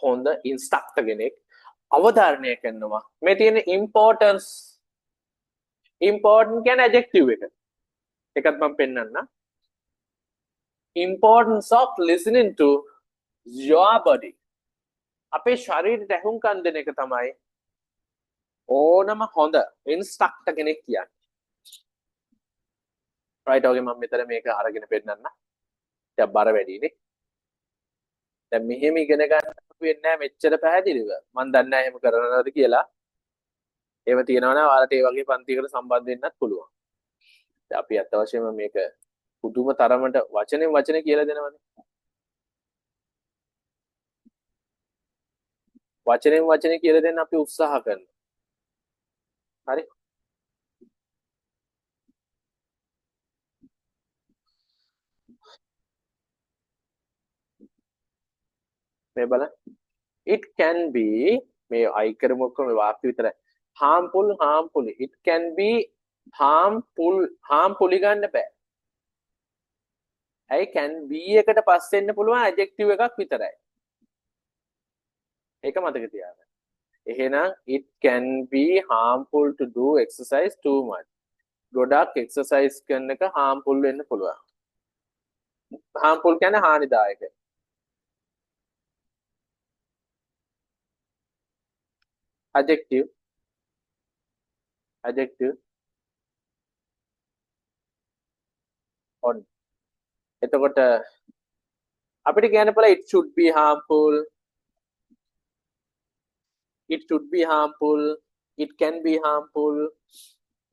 හොඳ instructor කෙනෙක් අවධාරණය කරනවා මේ තියෙන importance important කියන adjective එක එකත් මම පෙන්නන්න importance of listening to your body අපේ ශරීරයට ඇහුම්කන් දෙන එක තමයි ඕනම හොඳ instructor කෙනෙක් කියන්නේ right okay මම මෙතන මේක අරගෙන පෙන්නන්න දැන් බර වැඩිනේ දැන් මෙහෙම ඉගෙන ගන්න වෙන්නේ නැහැ මෙච්චර පැහැදිලිව මම දන්නේ නැහැ එහෙම කරනවද කියලා එහෙම තියනවා නම් ඔයාලට ඒ වගේ පන්තියකට සම්බන්ධ වෙන්නත් පුළුවන් දැන් අපි අත් වශයෙන්ම මේක පුදුම තරමට වචනෙන් වචන කියලා දෙනවනේ වචනෙන් වචන කියලා දෙන්න අපි උත්සාහ කරනවා හරි මේ බලන්න it can be මේ අයි කරමු ඔක්කොම වාක්‍ය විතරයි harmful it can be harmful ගන්න බෑ ඇයි can be එකට පස්සේ එන්න පුළුවන් adjective එකක් විතරයි ඒක මතක තියාගන්න එහෙනම් it can be harmful to do exercise too much ගොඩක් exercise කරන එක harmful වෙන්න පුළුවන් harmful කියන්නේ හානිදායක adjective on එතකොට අපිට කියන්න පුළුවන් it should be harmful it should be harmful it can be harmful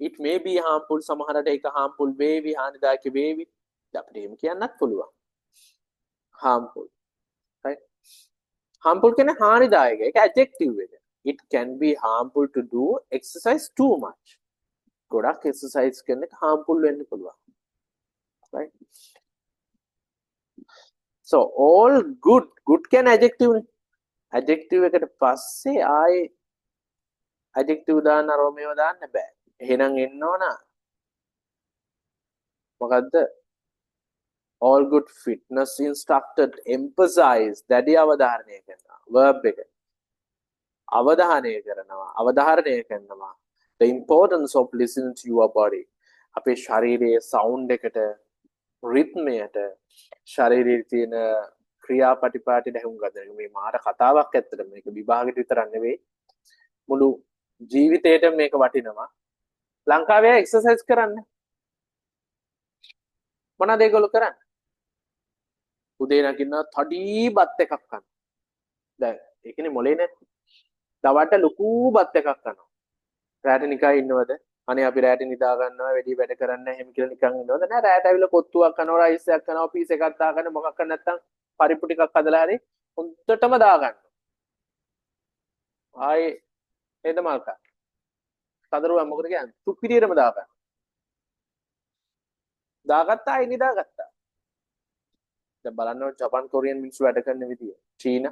it may be harmful සමහරට ඒක harmful වේවි හානිදායක වේවි අපිට එහෙම කියන්නත් පුළුවන් harmful right harmful කියන්නේ හානිදායක ඒක adjective එක it can be harmful to do exercise too much ගොඩක් exercise කරන එක harmful වෙන්න පුළුවන් right so all good can adjective එකට පස්සේ ආයේ adjective දාන්න රෝමේව දාන්න බෑ එහෙනම් එන්න ඕන මොකද්ද all good fitness instructed emphasize දැඩි අවධාරණය කරනවා verb එක අවධාරණය කරනවා the importance of listening to your body අපේ ශරීරයේ sound එකට රිද්මයට ශරීරයේ තියෙන ක්‍රියාපටිපාටියට හුඟ ගන්න මේ මාර කතාවක් ඇත්තට මේක විභාගෙට විතරක් නෙවෙයි මුළු ජීවිතේටම මේක වටිනවා ලංකාවේ එක්සර්සයිස් කරන්න මොනවද ඒගොල්ලෝ කරන්නේ උදේ නැගිටිනවා තඩි බත් එකක් කනවා. දැන් ඒකනේ මොලේ නේ. දවල්ට ලොකු බත් එකක් කනවා. රැට නිකන් ඉන්නවද? අනේ අපි රැට නිදා ගන්නවා වැඩි වැඩ කරන්නේ නැහැ එහෙම කියලා නිකන් ඉන්නවද? නෑ රැට ඇවිල්ලා කොත්තුවක් කනවා රයිස් එකක් කනවා පීස් එකක් දාගන්න මොකක් කරන්න නැත්තම් පරිප්පු ටිකක් හදලා හරි හොඳටම දාගන්න. ආයේ නේද මාල්කා? කදරුවා මොකද කියන්නේ? තුප්පිරියටම දාගන්න. දාගත්තා ආයේ නිදාගත්තා. දැන් බලන්න ජපාන් කොරියන් මිනිස්සු වැඩ කරන විදිය. චීන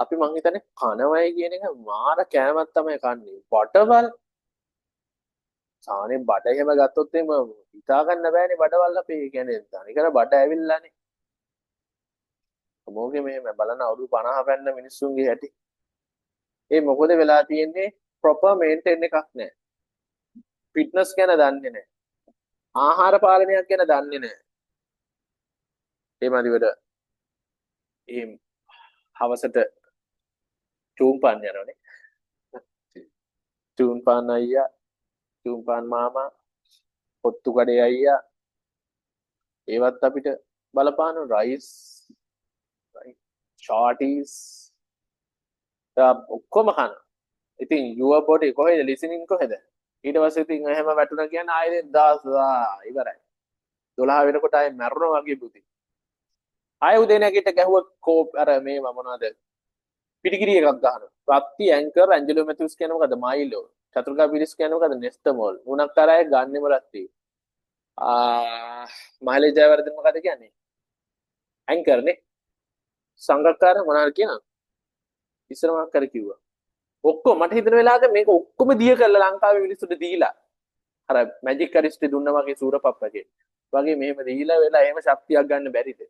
අපි මං හිතන්නේ කනවයි කියන එක මාර කෑමක් තමයි කන්නේ. බඩවල් සානේ බඩ එහෙම ගත්තොත් එම හිතා ගන්න බෑනේ බඩවල් අපි කියන්නේ තනිකර බඩ ඇවිල්ලානේ. මොකද මේ බලන අවුරුදු 50 පැන්න මිනිස්සුන්ගේ හැටි. ඒ මොකද වෙලා තියෙන්නේ ප්‍රොපර් මේන්ටේන් එකක් නැහැ. ෆිට්නස් ගැන දන්නේ නැහැ. ආහාර පාලනයක් ගැන දන්නේ නැහැ. ඒ මදිවට ඒ හවසට චූම්පාන් යනවනේ. චූම්පාන් අයියා, චූම්පාන් මාමා, පොත්තු කඩේ අයියා ඒවත් අපිට බලපාන රයිස්, shorties ඔක්කොම කන. ඉතින් your body කොහෙද listening කොහෙද? ඊට පස්සේ ඉතින් එහෙම වැටුණා කියන්නේ ආයෙ දාස් ඉවරයි. 12 වෙනකොට ආයෙ මැරෙනවා වගේ බුදි. ආයෙ උදේ නැගිට ගැහුව කෝප් අර මේ මොනවද? පිටිකිරි එකක් ගන්නවා. රත්ති ඇන්කර් ඇන්ජලෝ මැතිව්ස් කියන මොකද? මයිලෝ. චතුර්කා පිරිස් කියන මොකද? නෙස්ටමෝල්. උණක් තරය ගන්නෙම රත්ති. මහලේ ජයවර්ධන මොකද කියන්නේ? ඇන්කර් නේ. සංගක්කාර මොනවාද කියනවා? ඉස්සර මොනක් කර කිව්වා. ඔක්කොම මට හිතෙන වෙලාවක මේක ඔක්කොම දිය කරලා ලංකාවේ මිනිස්සුන්ට දීලා අර මැජික් කරිස්ටි දුන්නා වගේ සූරපප්පගේ වගේ මෙහෙම දීලා වෙලා එහෙම ශක්තියක් ගන්න බැරිද?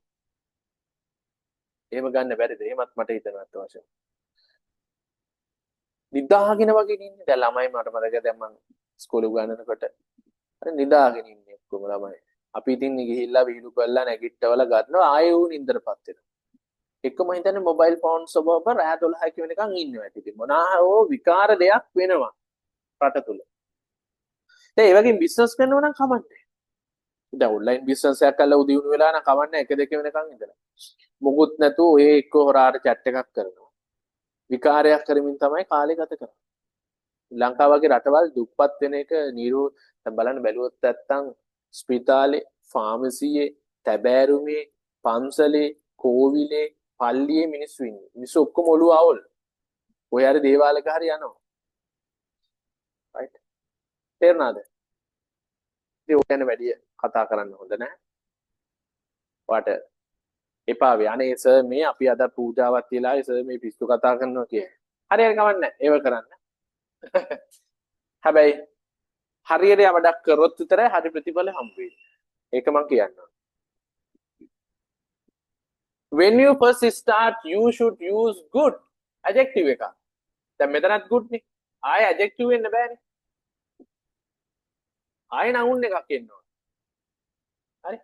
එහෙම ගන්න බැරිද? එහෙමත් මට හිතෙනවා අවශ්‍ය. නිදාගෙන වගේ ඉන්නේ. දැන් ළමයි මට මතකයි දැන් මම ඉස්කෝලේ උගන්වනකොට අර නිදාගෙන ඉන්නේ ඔක්කොම ළමයි. අපි ඉතින් ගිහිල්ලා වීඩියෝ කරලා නැගිට්ටවල ගන්නවා ආයෙ උන් නින්දරපත් වෙනවා. එකම හිතන්නේ මොබයිල් ෆෝන් සබව රෑ 12 වෙනකන් ඉන්නවා ඇති. ඉතින් මොනාහෝ විකාර දෙයක් වෙනවා රට තුල. දැන් ඒ වගේ බිස්නස් කරනවා නම් කමන්නේ. දැන් ඔන්ලයින් බිස්නස් එකක් කරලා උදේ වෙලා නම් කමන්නේ 1 2 වෙනකන් ඉඳලා. මොකුත් නැතුව ඔය එක්ක හොරාට chat එකක් කරනවා. විකාරයක් කරමින් තමයි කාලය ගත කරන්නේ. ලංකාව වගේ රටවල් දුප්පත් වෙන එක නිරෝ දැන් බලන්න බැලුවොත් නැත්තම් ස්පිතාලේ, ෆාමසියේ, තැබෑරුමේ, පන්සලේ, කෝවිලේ, පල්ලියේ මිනිස්සු ඉන්නේ. මිනිස්සු ඔක්කොම ඔළුව අවුල්. ඔය හරි දේවාලක හරි යනවා. right? තේරුණාද? ඉතින් ඔය ගැන වැඩි කතා කරන්න හොඳ නැහැ. වාට එපා වේ. අනේ සර් මේ අපි අද පූජාවක් තියලා සර් මේ පිස්සු කතා කරනවා කියේ. හරි හරි කවන්න නැහැ. ඒව කරන්න. හැබැයි හරියට වැඩක් කරොත් විතරයි හරි ප්‍රතිඵල හම්බ වෙන්නේ. ඒක මම කියන්නම්. When you first start, you should use good adjective එක. දැන් මෙතනත් good නේ. ආයෙ adjective වෙන්න බෑනේ. ආයෙ noun එකක් එන්න ඕන. හරි?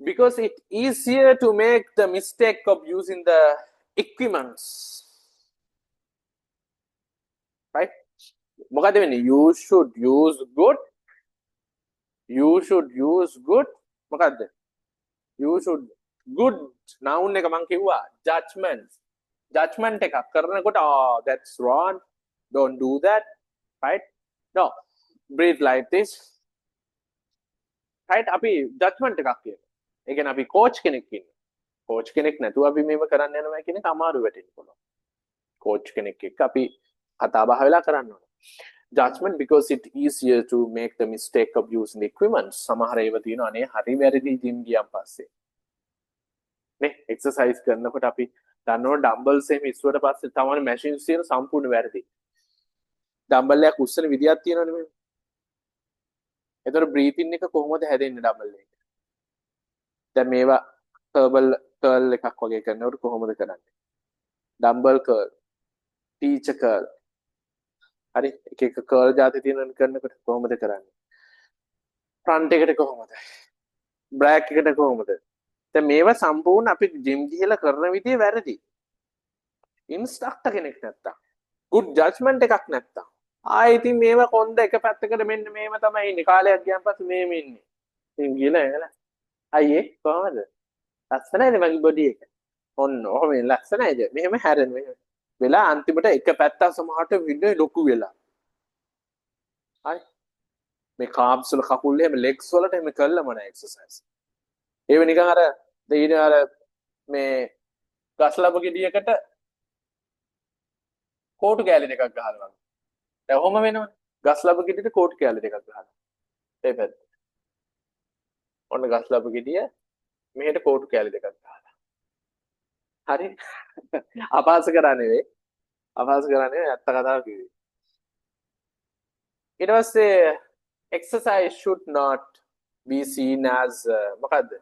Because it easier to make the mistake of using the equipments. Right? මොකද වෙන්නේ? You should use good. You should use good. මොකද්ද? You should good noun එක මං කිව්වා judgment එකක් කරනකොට that's wrong, don't do that, right? No, breathe like this, right? අපි judgment එකක් කියනවා. ඒ කියන්නේ අපි coach කෙනෙක් ඉන්නේ. coach කෙනෙක් නැතුව අපි මේව කරන්න යනවා කියන එක අමාරු වෙටෙන්න පුළුවන්. coach කෙනෙක් එක්ක අපි කතා බහ වෙලා කරන්න ඕන. judgment because it easier to make the mistake of using equipment. සමහර ඒවා තියෙනවා නේ හරි වැරදි gym ගියන් පස්සේ. නේ එක්සර්සයිස් කරනකොට අපි දන්නව ඩම්බල්ස් එහෙම ඉස්සුවට පස්සේ තමයි මැෂින්ස් තියෙන සම්පූර්ණ වැරදි. ඩම්බල් එකක් උස්සන විදියක් තියෙනවනේ මේ. ඒතර බ්‍රීතින් එක කොහොමද හැදෙන්නේ ඩම්බල් එක? දැන් මේවා කර්ල් එකක් වගේ කරනකොට කොහොමද කරන්නේ? ඩම්බල් කර්ල්, ටීචර් කර්ල්. හරි එක එක කර්ල් જાති තියෙනවනේ කරනකොට කොහොමද කරන්නේ? ෆ්‍රන්ට් එකට කොහොමද? බෑක් එකට කොහොමද? දැන් මේවා සම්පූර්ණ අපි ජිම් ගිහලා කරන විදිය වැරදි. ඉන්ස්ට්‍රක්ටර් කෙනෙක් නැත්තම්, good judgment එකක් නැත්තම්. ඉතින් මේවා කොන්ද එක පැත්තකට මෙන්න මේව තමයි ඉන්නේ. කාලයක් ගියන් පස්සේ මේම ඉන්නේ. ඉතින් ගිහලා අයියේ කොහමද? ලස්සනයිද මගේ බොඩි එක? ඔන්න ඔහොම ලස්සනයිද? මෙහෙම හැරෙන්න මෙහෙම. වෙලා අන්තිමට එක පැත්තක් සමහරට විඳේ ලොකු වෙලා. හරි. මේ කාබ්ස් වල කකුල් එහෙම ලෙග්ස් වලට එහෙම කළාම නෑ එක්සර්සයිස්. ඒව නිකන් අර ඊට අර මේ ගස් ලැබ ගෙඩියකට කෝටු කෑලි දෙකක් ගහනවා වගේ. දැන් ඔහොම වෙනවනේ. ගස් ලැබ ගෙඩියට කෝටු කෑලි දෙකක් ගහනවා. ඒ පැත්ත. ඔන්න ගස් ලැබ ගෙඩිය මෙහෙට කෝටු කෑලි දෙකක් ගහලා. හරි. අපහාස කරා නෙවෙයි. අපහාස කරා නෙවෙයි ඇත්ත කතාව කිව්වේ. ඊට පස්සේ exercise should not be seen as මොකද්ද?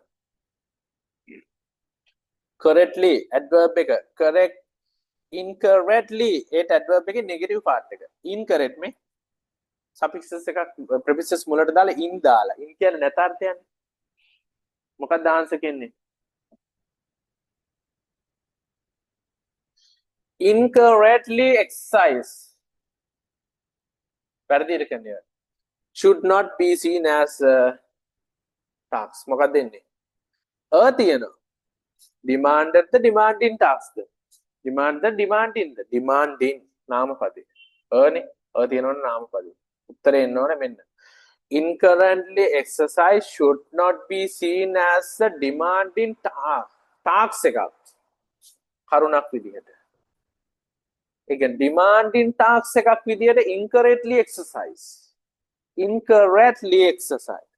correctly adverb එක correct incorrectly ඒට adverb එකේ negative part එක incorrect මේ suffixes එකක් prefixes මුලට දාලා in දාලා in කියන්නේ නැතාර්ථයන්නේ මොකක්ද ආන්සර් කියන්නේ incorrectly exercise වැරදියට කියන්නේ should not be seen as task මොකක්ද දෙන්නේ තියෙනවා demanded the demanding task demand the demanding the demanding නාමපදේ නේ තියෙනවනේ නාමපදේ උත්තරේ එන්න ඕනේ මෙන්න incorrectly exercise should not be seen as a demanding task එකක් කරුණක් විදිහට ඒ කියන්නේ demanding task එකක් විදිහට incorrectly exercise incorrectly exercise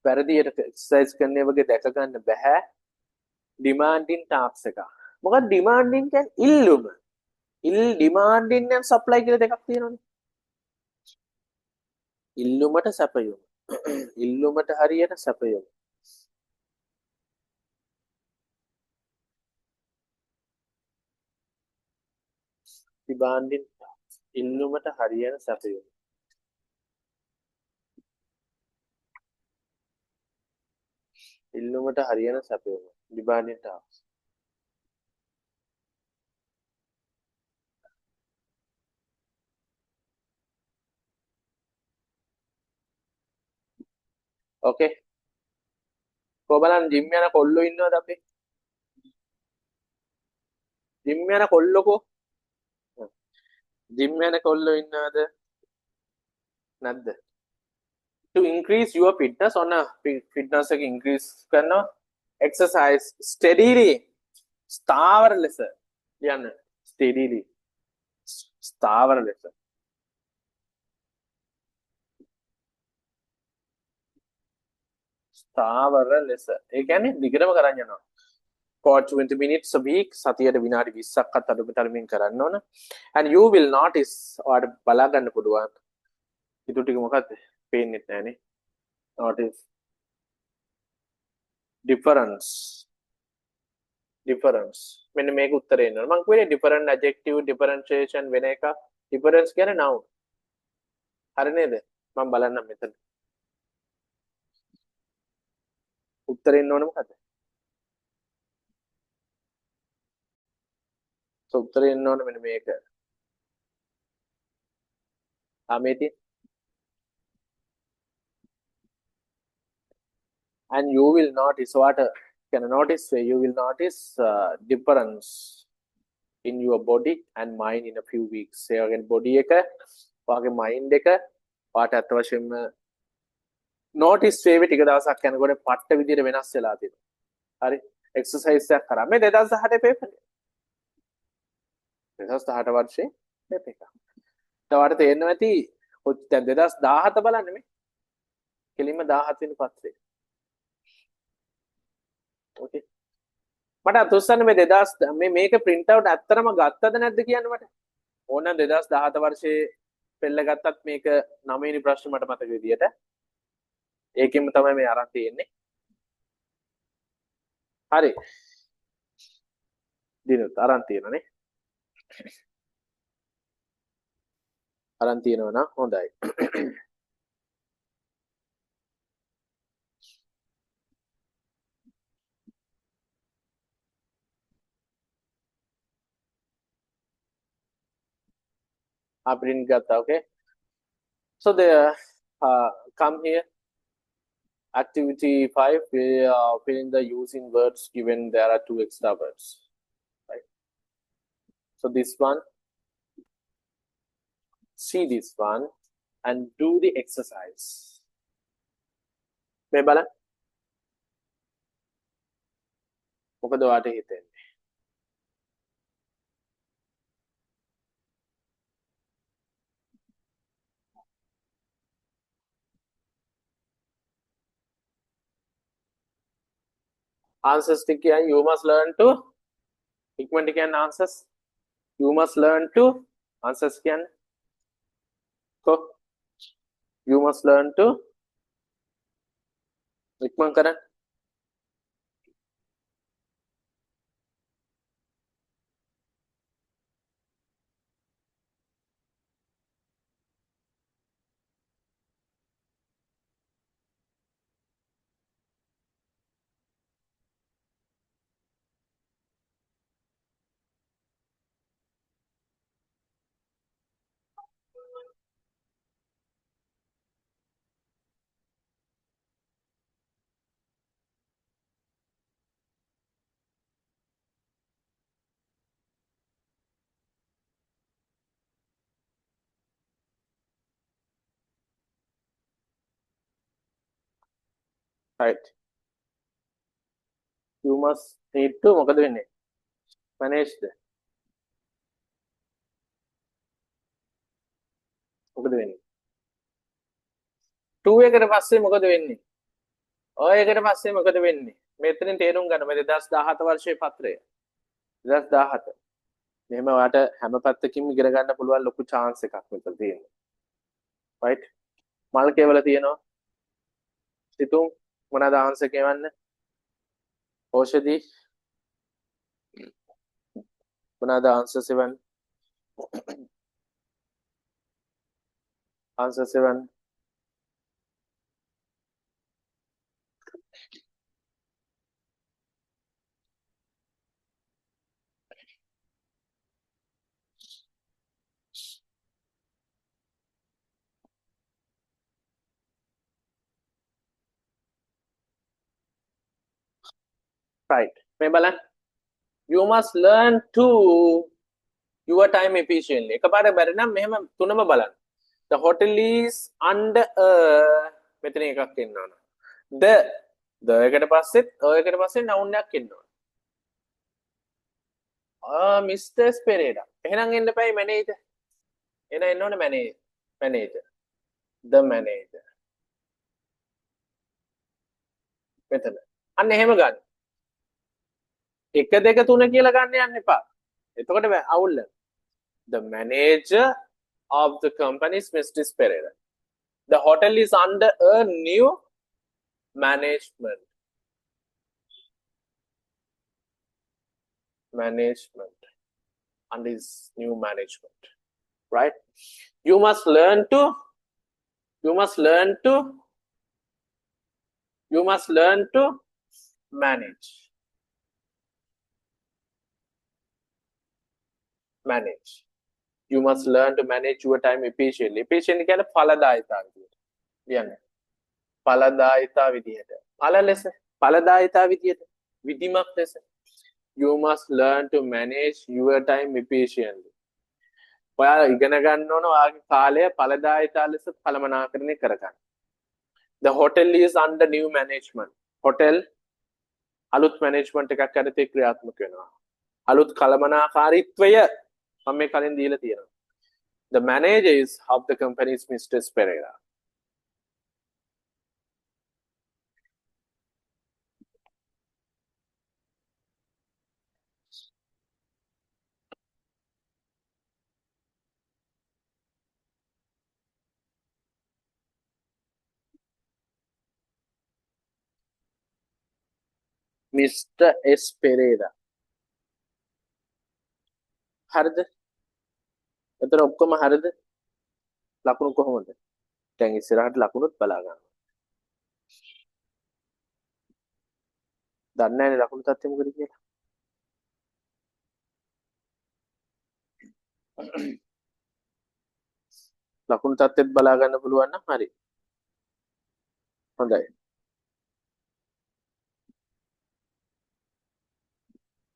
වැරදියට එක්සර්සයිස් කරන වගේ දැක ගන්න බෑ demanding task එක. මොකක්ද demanding කියන්නේ ඉල්ලුම. demanding and supply කියලා දෙකක් තියෙනවනේ. ඉල්ලුමට සැපයුම. ඉල්ලුමට හරියට සැපයුම. demanding ඉල්ලුමට හරියට සැපයුම. ඉල්ලුමට හරියන සැපයුම demanding task okay කොබලන් ජිම් යන කොල්ලෝ ඉන්නවද අපේ ජිම් යන කොල්ලෝ ජිම් යන කොල්ලෝ ඉන්නවද නැද්ද to increase your fitness on a fitness එක increase කරනවා exercise steadily ස්ථාවර ලෙස යන්න steadily ස්ථාවර ලෙස ස්ථාවර ලෙස ඒ කියන්නේ දිගටම කරන් යනවා for 20 minutes a week සතියට විනාඩි 20ක්වත් අඩු තරමින් කරන්න ඕන and you will notice ඔයාලට බලා ගන්න පුළුවන් ඊට ටික මොකද්ද පේන්නේ නැහනේ notice difference මෙන්න මේක උත්තරේ එනවා මම කියන්නේ different adjective differentiation වෙන එක difference කියන්නේ noun හරි නේද මම බලන්නම් මෙතන උත්තරේ එන්න ඕනේ මොකද්ද උත්තරේ එන්න ඕනේ මෙන්න මේක මේති and you will notice what can notice you will notice difference in your body and mind in a few weeks ඒ වගේ body එක වාගේ mind එක වාට අත් වශයෙන්ම notice වේවි ටික දවසක් යනකොට පට්ට විදිහට වෙනස් වෙලා තියෙනවා හරි exercise එකක් කරා මේ 2018 පේපර් එක 2018 වර්ෂයේ පේපර් එක තවට තේරෙනවා ඇති දැන් 2017 බලන්න මේ කෙලින්ම 17 වෙනි පත්‍රේ okay මට අතොස්සන්න මේ 2000 මේක print out ඇත්තටම ගත්තද නැද්ද කියන්න මට ඕන 2017 වර්ෂයේ පෙළ ගත්තත් මේක 9 වෙනි ප්‍රශ්නේ මට මතක විදියට ඒකෙම තමයි මේ අරන් තියෙන්නේ හරි දිනුත් අරන් තියෙනනේ අරන් තියෙනවා නම් හොඳයි අපි didn't get that, okay? So the come here. Activity 5, we fill in the using words given there are 2 extra words. Right? So this one, see this one and do the exercise. මේ බලන්න. මොකද ඔයාට හිතෙන්නේ? Answers ටික කියන්නේ you must learn to ඉක්මනට කියන්නේ answers. You must learn to answers කියන්නේ කො you must learn to ඉක්මන් කරන්න. Right. You must need to මොකද වෙන්නේ? Manage the මොකද වෙන්නේ? 2 එකට පස්සේ මොකද වෙන්නේ? ඔය එකට පස්සේ මොකද වෙන්නේ? මෙතනින් තේරුම් ගන්න මේ 2017 වර්ෂයේ පත්‍රය. 2017. මෙහෙම ඔයාට හැම පැත්තකින්ම ඉගෙන ගන්න පුළුවන් ලොකු chance එකක් මෙතන තියෙනවා. right? මල් කේවල තියෙනවා. සිතුම් මොනවාද answer කියවන්න? ඖෂධි මොනවාද answer 7? answer 7. right. මේ බලන්න. You must learn to your time efficiently. එකපාරට බැරි නම් මෙහෙම තුනම බලන්න. The hotel is under a මෙතන එකක් එන්න ඕන. the එකට පස්සෙත් එකට පස්සේ noun එකක් එන්න ඕන. Mr. Pereira. එහෙනම් එන්න එපායි manager. එන්න ඕනේ manager. The manager. මෙතන. අන්න එහෙම ගන්න. 1 2 3 කියලා ගන්න යන්න එපා. එතකොට අවුල්. The manager of the company is Mr. Pereira. The hotel is under a new management. Under his new management. Right? You must learn to manage. You must learn to manage your time efficiently. Efficiently කියන්නේ ඵලදායීතාව විදියට. කියන්නේ ඵලදායීතාව විදියට. ඵලදායීතාව විදියට. විධිමත් ලෙස. You must learn to manage your time efficiently. ඔයාලා ඉගෙන ගන්න ඕන ඔයාගේ කාලය ඵලදායීතාව ලෙස කළමනාකරණය කරගන්න. The hotel is under new management. Hotel අලුත් management එකක් යටතේ ක්‍රියාත්මක වෙනවා. අලුත් කළමනාකාරීත්වය මම මේ කලින් දීලා තියෙනවා. The manager is of the company is Mr. Pereira. Mr. S. Pereira. හරිද? එතන ඔක්කොම හරිද? ලකුණු කොහොමද? දැන් ඉස්සරහට ලකුණුත් බලා ගන්න. දන්නේ නැහැ ලකුණු තත්ත්වය මොකද කියලා. ලකුණු තත්ත්වෙත් බලා ගන්න පුළුවන් නම් හරි. හොඳයි.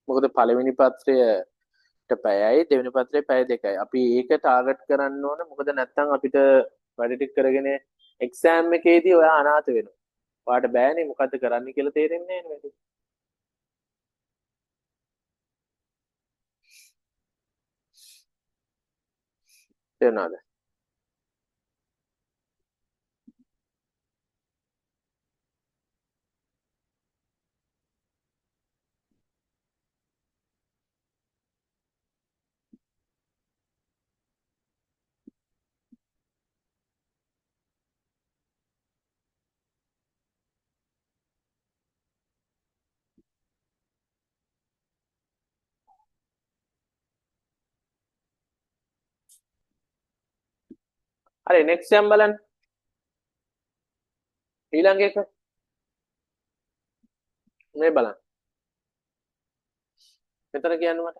මොකද පළවෙනි පත්‍රයට පැයයි දෙවෙනි පත්‍රයේ පැය දෙකයි. අපි ඒක ටාගට් කරන්න ඕන. මොකද නැත්තම් අපිට වැඩ ටික කරගෙන එක්සෑම් එකේදී ඔයා අනාථ වෙනවා. ඔයාට බෑනේ මොකද්ද කරන්න කියලා තේරෙන්නේ නැහැ නේද? තේරුණාද? හරි next එක බලන්න. ඊළඟ එක මේ බලන්න. මෙතන කියන්න මට.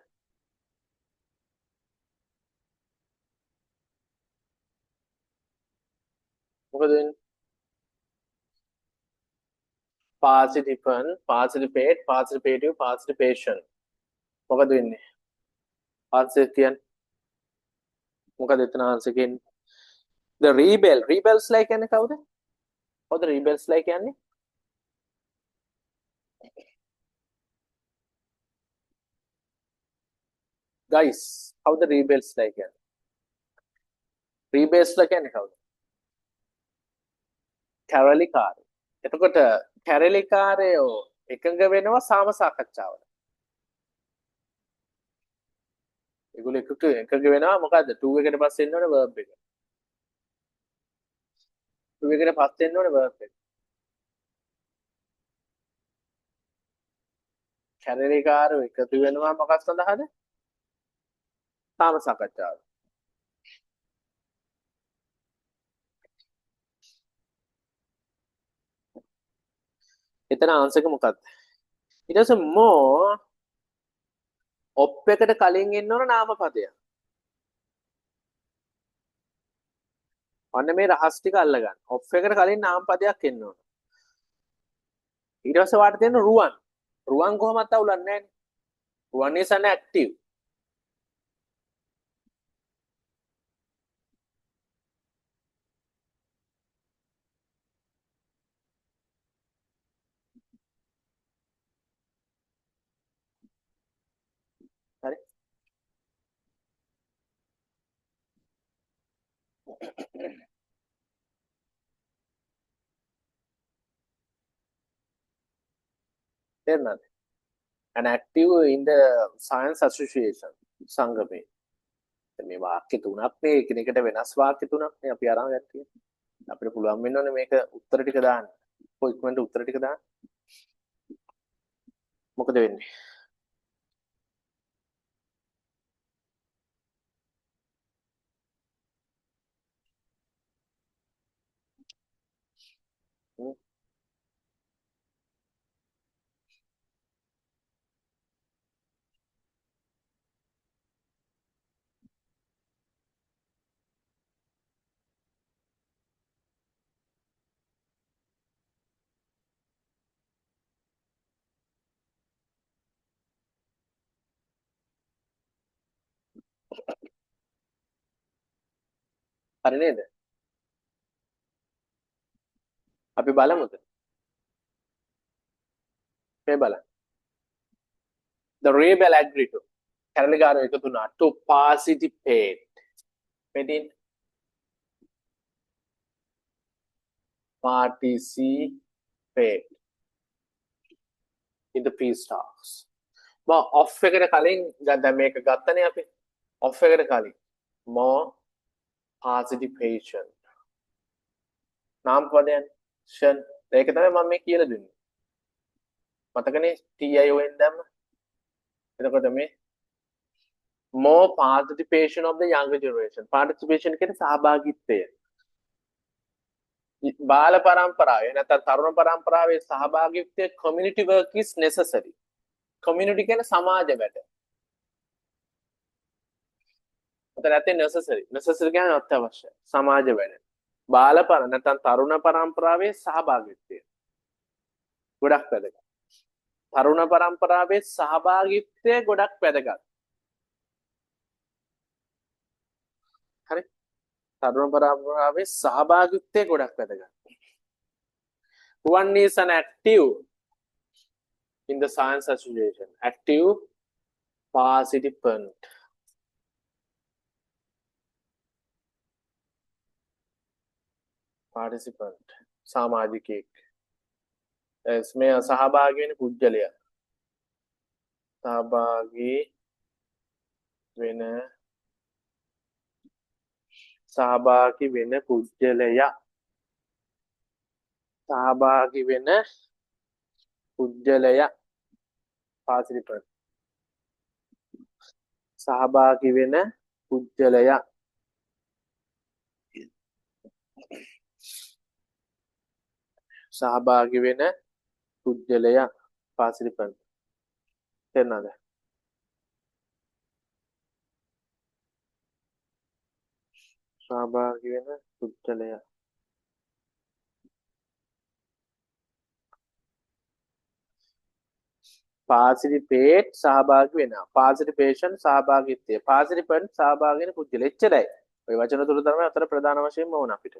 මොකද වෙන්නේ? participant, participate, participative, participation. මොකද වෙන්නේ? ආන්සර් කියන්නේ මොකද එතන ආන්සර් කියන්නේ? the rebels like කියන්නේ කවුද? කවුද rebels like කියන්නේ? guys, කවුද rebels like කියන්නේ? rebels like කියන්නේ කවුද? කැරලිකාරයෝ. එතකොට කැරලිකාරයෝ එකඟ වෙනවා සාම සාකච්ඡාවට. ඒගොල්ලෝ එකඟ වෙනවා මොකද්ද? 2 එකට පස්සේ එන්න ඕනේ verb එක. 2 එකට පස්සේ එන්න ඕනේ verb එක. කැරලිකාරයෝ එකතු වෙනවා මොකක් සඳහාද? සාම සාකච්ඡාව. එතන ආන්සර් එක මොකක්ද? ඊට පස්සේ more ඔප් එකට කලින් එන්න ඕන නාමපදයක්. අන්න මේ රහස් ටික අල්ලගන්න. ඔප් එකට කලින් නාමපදයක් එන්න ඕන. ඊට පස්සේ වාට තියෙන රුවන්. රුවන් කොහොමත් අවුලන්නේ නැහැ නේ. රුවන් is an active. හරි. තේරුණාද? an active in the science association සංගමේ. මේ වාක්‍ය තුනක් නේ එකිනෙකට වෙනස් වාක්‍ය තුනක් නේ අපි අරන් ගත්තේ. අපිට පුළුවන් වෙන්න ඕනේ මේක උත්තර ටික දාන්න. කොයික්මන්ට උත්තර ටික දාන්න. මොකද වෙන්නේ? හරි නේද? අපි බලමුද? මේ බලන්න. The rebel agreed to. කැරලිකාරයෝ එකතු වුණා to participate. මෙතින් participate in the peace talks. මම ඔෆ් එකට කලින් දැන් මේක ගත්තනේ අපි. ඔෆ් එකට කලින් more participation. නාම පදයන් ෂන් ඒක තමයි මම මේ කියලා දුන්නේ. මතකනේ TION දැම්ම. එතකොට මේ more participation of the younger generation. participation කියන්නේ සහභාගීත්වය. බාල පරම්පරාවේ නැත්නම් තරුණ පරම්පරාවේ සහභාගීත්වය community work is necessary. community කියන්නේ සමාජ වැඩ. එතන ඇත්තේ necessary කියන්නේ අත්‍යවශ්‍යයි. සමාජ වැඩ. නැත්නම් තරුණ පරම්පරාවේ සහභාගීත්වය. ගොඩක් වැදගත්. තරුණ පරම්පරාවේ සහභාගීත්වය ගොඩක් වැදගත්. හරි? තරුණ පරම්පරාවේ සහභාගීත්වය ගොඩක් වැදගත්. One is an active in the science association. Active participant. සමාජිකයෙක්. මේ සහභාගී වෙන පුද්ගලයා. සහභාගී වෙන පුද්ගලයා. සහභාගී වෙන පුද්ගලයා. participant. සහභාගී වෙන පුද්ගලයා. සහභාගී වෙන පුද්ගලයා. participant. තේරුණාද? සහභාගී වෙන පුද්ගලයා. participate සහභාගී වෙනවා. participation සහභාගීත්වය. participant සහභාගී වෙන පුද්ගලයා. එච්චරයි. ඔය වචන තුන තමයි අතර ප්‍රධාන වශයෙන්ම ඕන අපිට.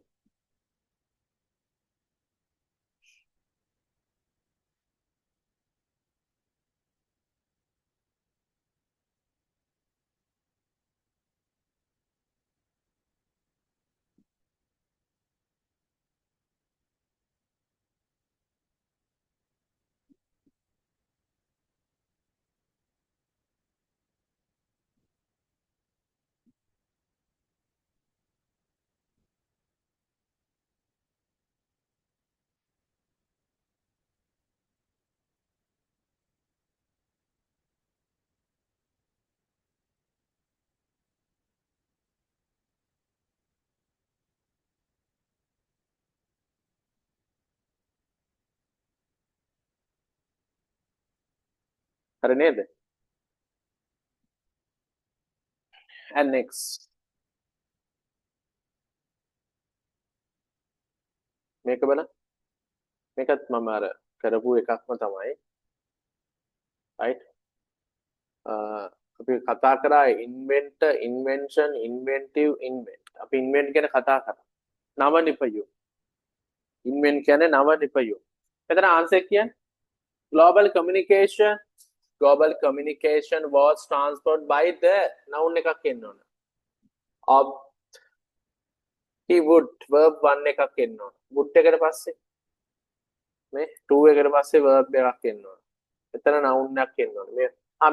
හරි නේද? and next මේක බලන්න. මේකත් මම අර කරපු එකක්ම තමයි. right? අපි කතා කරා inventor, invention, inventive, invent. අපි invent ගැන කතා කරා. නව නිපයුම්. invent කියන්නේ නව නිපයුම්. එතන ආන්සර් කියන්නේ global communication. Global communication was transferred by the noun එකක් එන්න ඕන. of he would verb 1 එකක් එන්න ඕන. would එකට පස්සේ මේ 2 එකට පස්සේ verb එකක් එන්න ඕන. එතන noun එකක් එන්න ඕන.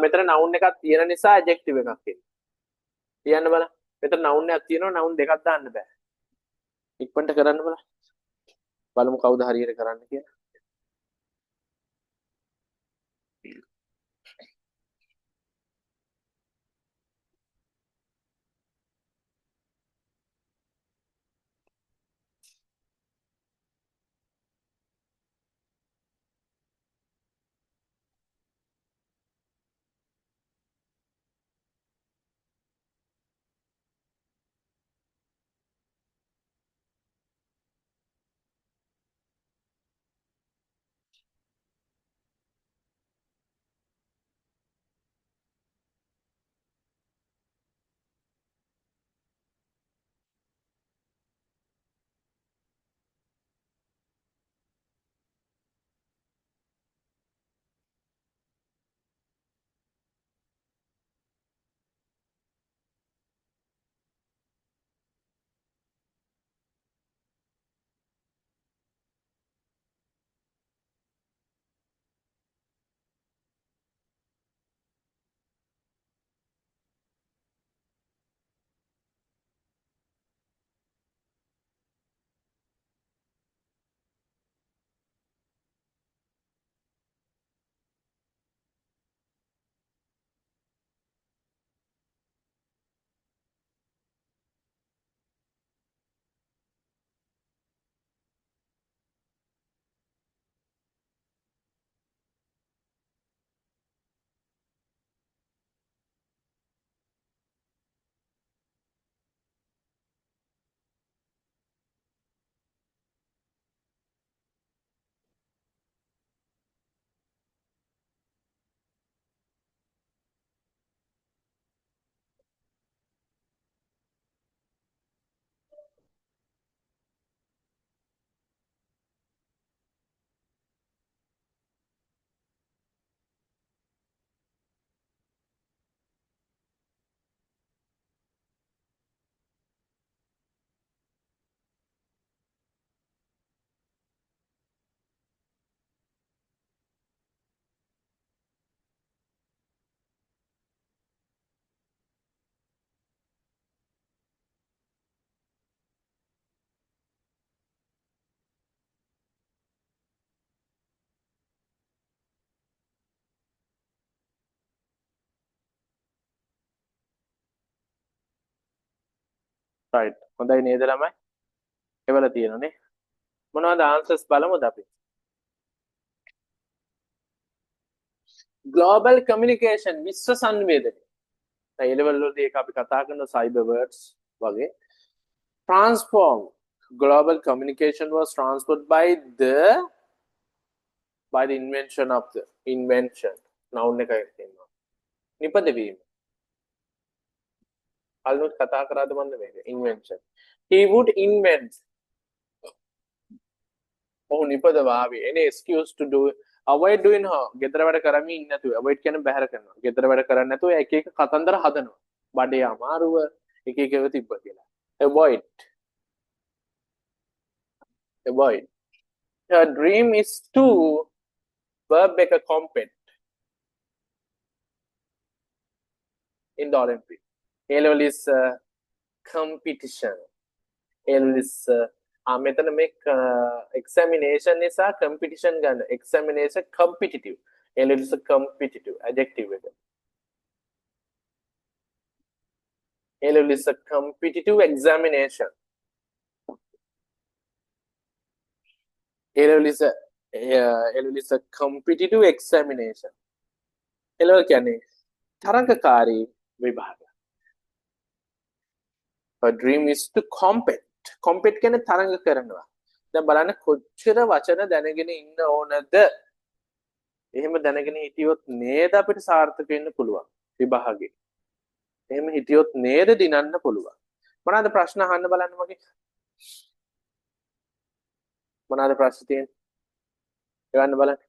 මෙතන noun එකක් තියෙන නිසා adjective එකක් එන්න. කියන්න බලන්න. මෙතන noun එකක් තියෙනවා noun දෙකක් දාන්න බෑ. ඉක්මනට කරන්න බලන්න. බලමු කවුද හරියට කරන්න කියලා. right හොඳයි නේද ළමයි එවල තියෙනනේ මොනවද answers බලමුද අපි global communication විශ්ව සංවේදනය ඒ level වලදී ඒක අපි කතා කරන cyber words වගේ transform global communication was transformed by the invention of the invention noun එකයි තියෙනවා නිපදවීම අලුත් කතා කරාද මන්ද මේක invention he would invent ඔහු නිපදවාවි any excuse to do avoid doing her ගෙදර වැඩ කරමින් ඉන්න නැතුව avoid කියන්නේ බැහැර කරනවා ගෙදර වැඩ කරන්නේ නැතුව එක එක කතන්දර හදනවා බඩේ අමාරුව එක එක ඒවා තිබ්බ කියලා avoid her dream is to verb එක compete in the Olympic A level is competition A level is මෙතන මේ examination නිසා competition ගන්න examination competitive A level is competitive adjective එක A level is a competitive examination A level is a competitive examination A level කියන්නේ තරඟකාරී විභාග her dream is to compete කියන්නේ තරඟ කරනවා දැන් බලන්න කොච්චර වචන දැනගෙන ඉන්න ඕනද එහෙම දැනගෙන හිටියොත් නේද අපිට සාර්ථක වෙන්න පුළුවන් විභාගේ එහෙම හිටියොත් නේද දිනන්න පුළුවන් මොනවාද ප්‍රශ්න අහන්න බලන්න මගේ මොනවාද ප්‍රශ්න තියෙන්නේ එවන්න බලන්න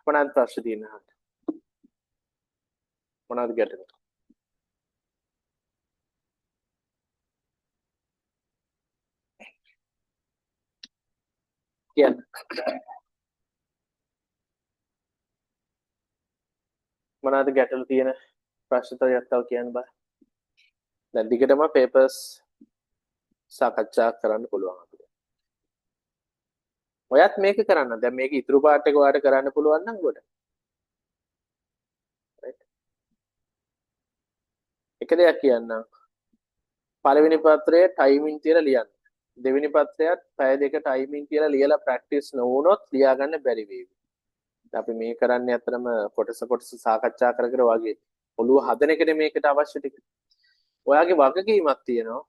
මොනවාද ප්‍රශ්න තියෙන්නේ අහන්න මොනවාද ගැටලු කියන්න මොනවාද ගැටලු තියෙන ප්‍රශ්න තවයක් තව කියන්න බෑ දැන් දිගටම papers සාකච්ඡා කරන්න පුළුවන් අපිට ඔයත් මේක කරන්න දැන් මේක ඉතුරු පාර්ට් එක ඔයාලට කරන්න පුළුවන් නම් ගොඩ right එක දෙයක් කියන්නම් පළවෙනි පත්‍රයේ ටයිමින් තියලා ලියන්න දෙවෙනි පත්‍රයත් පැය දෙක ටයිමින් කියලා ලියලා ප්‍රැක්ටිස් නොවුනොත් ලියා ගන්න බැරි වේවි අපි මේ කරන්නේ අතරම කොටස සාකච්ඡා කර කර වගේ ඔළුව හදන එකනේ මේකට අවශ්‍ය ටික ඔයාගේ වගකීමක් තියෙනවා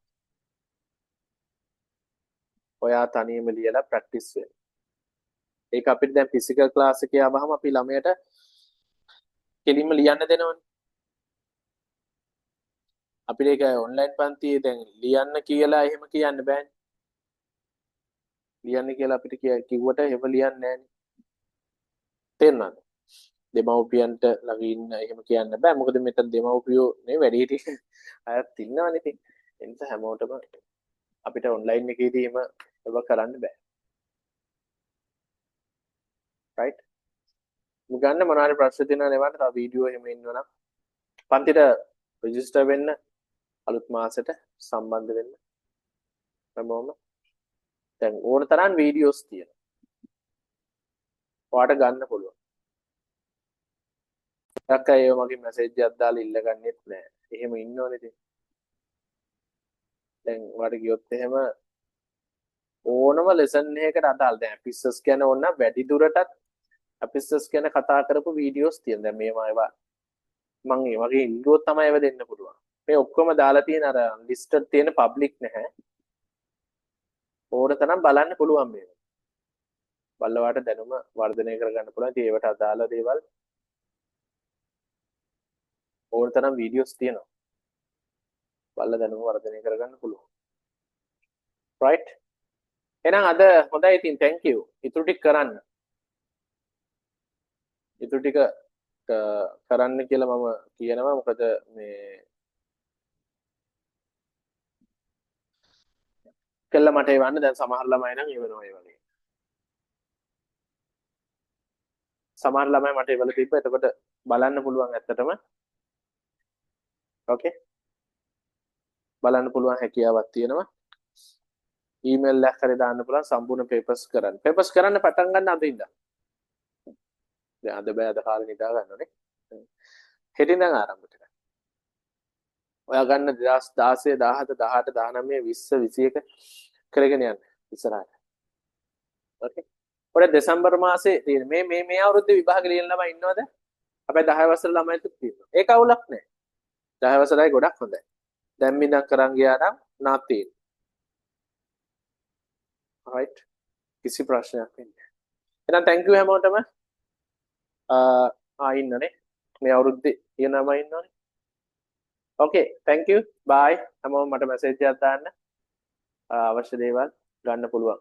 ඔයා තනියම ලියලා ප්‍රැක්ටිස් වෙන්න ඒක අපිට දැන් ෆිසිකල් ක්ලාස් එකේ ආවම අපි ළමයට කෙලින්ම ලියන්න දෙනවනේ අපිට ඒක ඔන්ලයින් පන්තියේ දැන් ලියන්න කියලා එහෙම කියන්න බෑනේ ලියන්න කියලා අපිට කිව්වට එහෙම ලියන්නේ නෑනේ තේරුණාද දෙමව්පියන්ට ළඟ ඉන්න එහෙම කියන්න බෑ මොකද මෙතන දෙමව්පියෝ නේ වැඩිහිටි අයත් ඉන්නවනේ ඉතින් ඒ නිසා හැමෝටම අපිට ඔන්ලයින් එකේදී එහෙම ඒව කරන්න බෑ right මුගන්න මොනවාරි ප්‍රශ්න තියෙනවා නෙවන්න තව වීඩියෝ එහෙම ඉන්නවනම් පන්තිට රෙජිස්ටර් වෙන්න අලුත් මාසෙට සම්බන්ධ වෙන්න හැමෝම දැන් ඕන තරම් වීඩියෝස් තියෙනවා ඔයාට ගන්න පුළුවන් ටිකක් අය මගේ මැසේජ් එකක් දාලා ඉල්ලගන්නෙත් නෑ එහෙම ඉන්නවනේ ඉතින් දැන් ඔයාට ගියොත් එහෙම ඕනම ලෙසන් එකකට අදාළ දැන් අපිස්සස් කියන ඕන වැඩි දුරටත් අපිස්සස් කියන කතා කරපු වීඩියෝස් තියෙන දැන් මේවා ඒවා මම ඒ වගේ ඉල්ලුවොත් තමයි ඒව දෙන්න පුළුවන් මේ ඔක්කොම දාලා තියෙන අර ලිස්ටඩ් තියෙන පබ්ලික් නැහැ ඕන තරම් බලන්න පුළුවන් මේක බල්ලවාට දැනුම වර්ධනය කරගන්න පුළුවන් ඉතින් ඒවට අදාළ දේවල් ඕන තරම් වීඩියෝස් තියෙනවා බල්ල දැනුම වර්ධනය කරගන්න පුළුවන් right එහෙනම් අද හොඳයි ඉතින් thank you ඉතුරු ටික කරන්න ඉතුරු ටික කරන්න කියලා මම කියනවා මොකද මේ කළා මට එවන්න දැන් සමහර ළමයි නම් එවනවා ඒ වගේ සමහර ළමයි මට එවල තිබ්බ එතකොට බලන්න පුළුවන් ඇත්තටම ඕකේ බලන්න පුළුවන් හැකියාවක් තියෙනවා ඊමේල් එකක් හරි දාන්න පුළුවන් සම්පූර්ණ පේපර්ස් කරන්න පටන් ගන්න අද ඉඳන් දැන් අද බෑ අද කාලේ නිදා ගන්නනේ හෙටින් දැන් ආරම්භ කරන්න ඔයා ගන්න 2016 17 18 19 20 21 කරගෙන යන්න ඉස්සරහට. ඕකේ. ඔය දෙසැම්බර් මාසේ තියෙන මේ අවුරුද්දේ විභාග ලියන ළමයි ඉන්නවද? අපේ 10 වසර ළමයිත් තියෙනවා. ඒක අවුලක් නෑ. 10 වසරයි ගොඩක් හොඳයි. දැන් මිනම් කරන් ගියා නම් nothing. right. කිසි ප්‍රශ්නයක් වෙන්නේ. එහෙනම් thank you හැමෝටම. ඉන්නනේ. මේ අවුරුද්දේ ඉන්න ළමයි ඉන්නවනේ. okay, thank you. bye. හැමෝම මට මැසේජ් එකක් දාන්න. අවශ්‍ය දේවල් ගන්න පුළුවන්.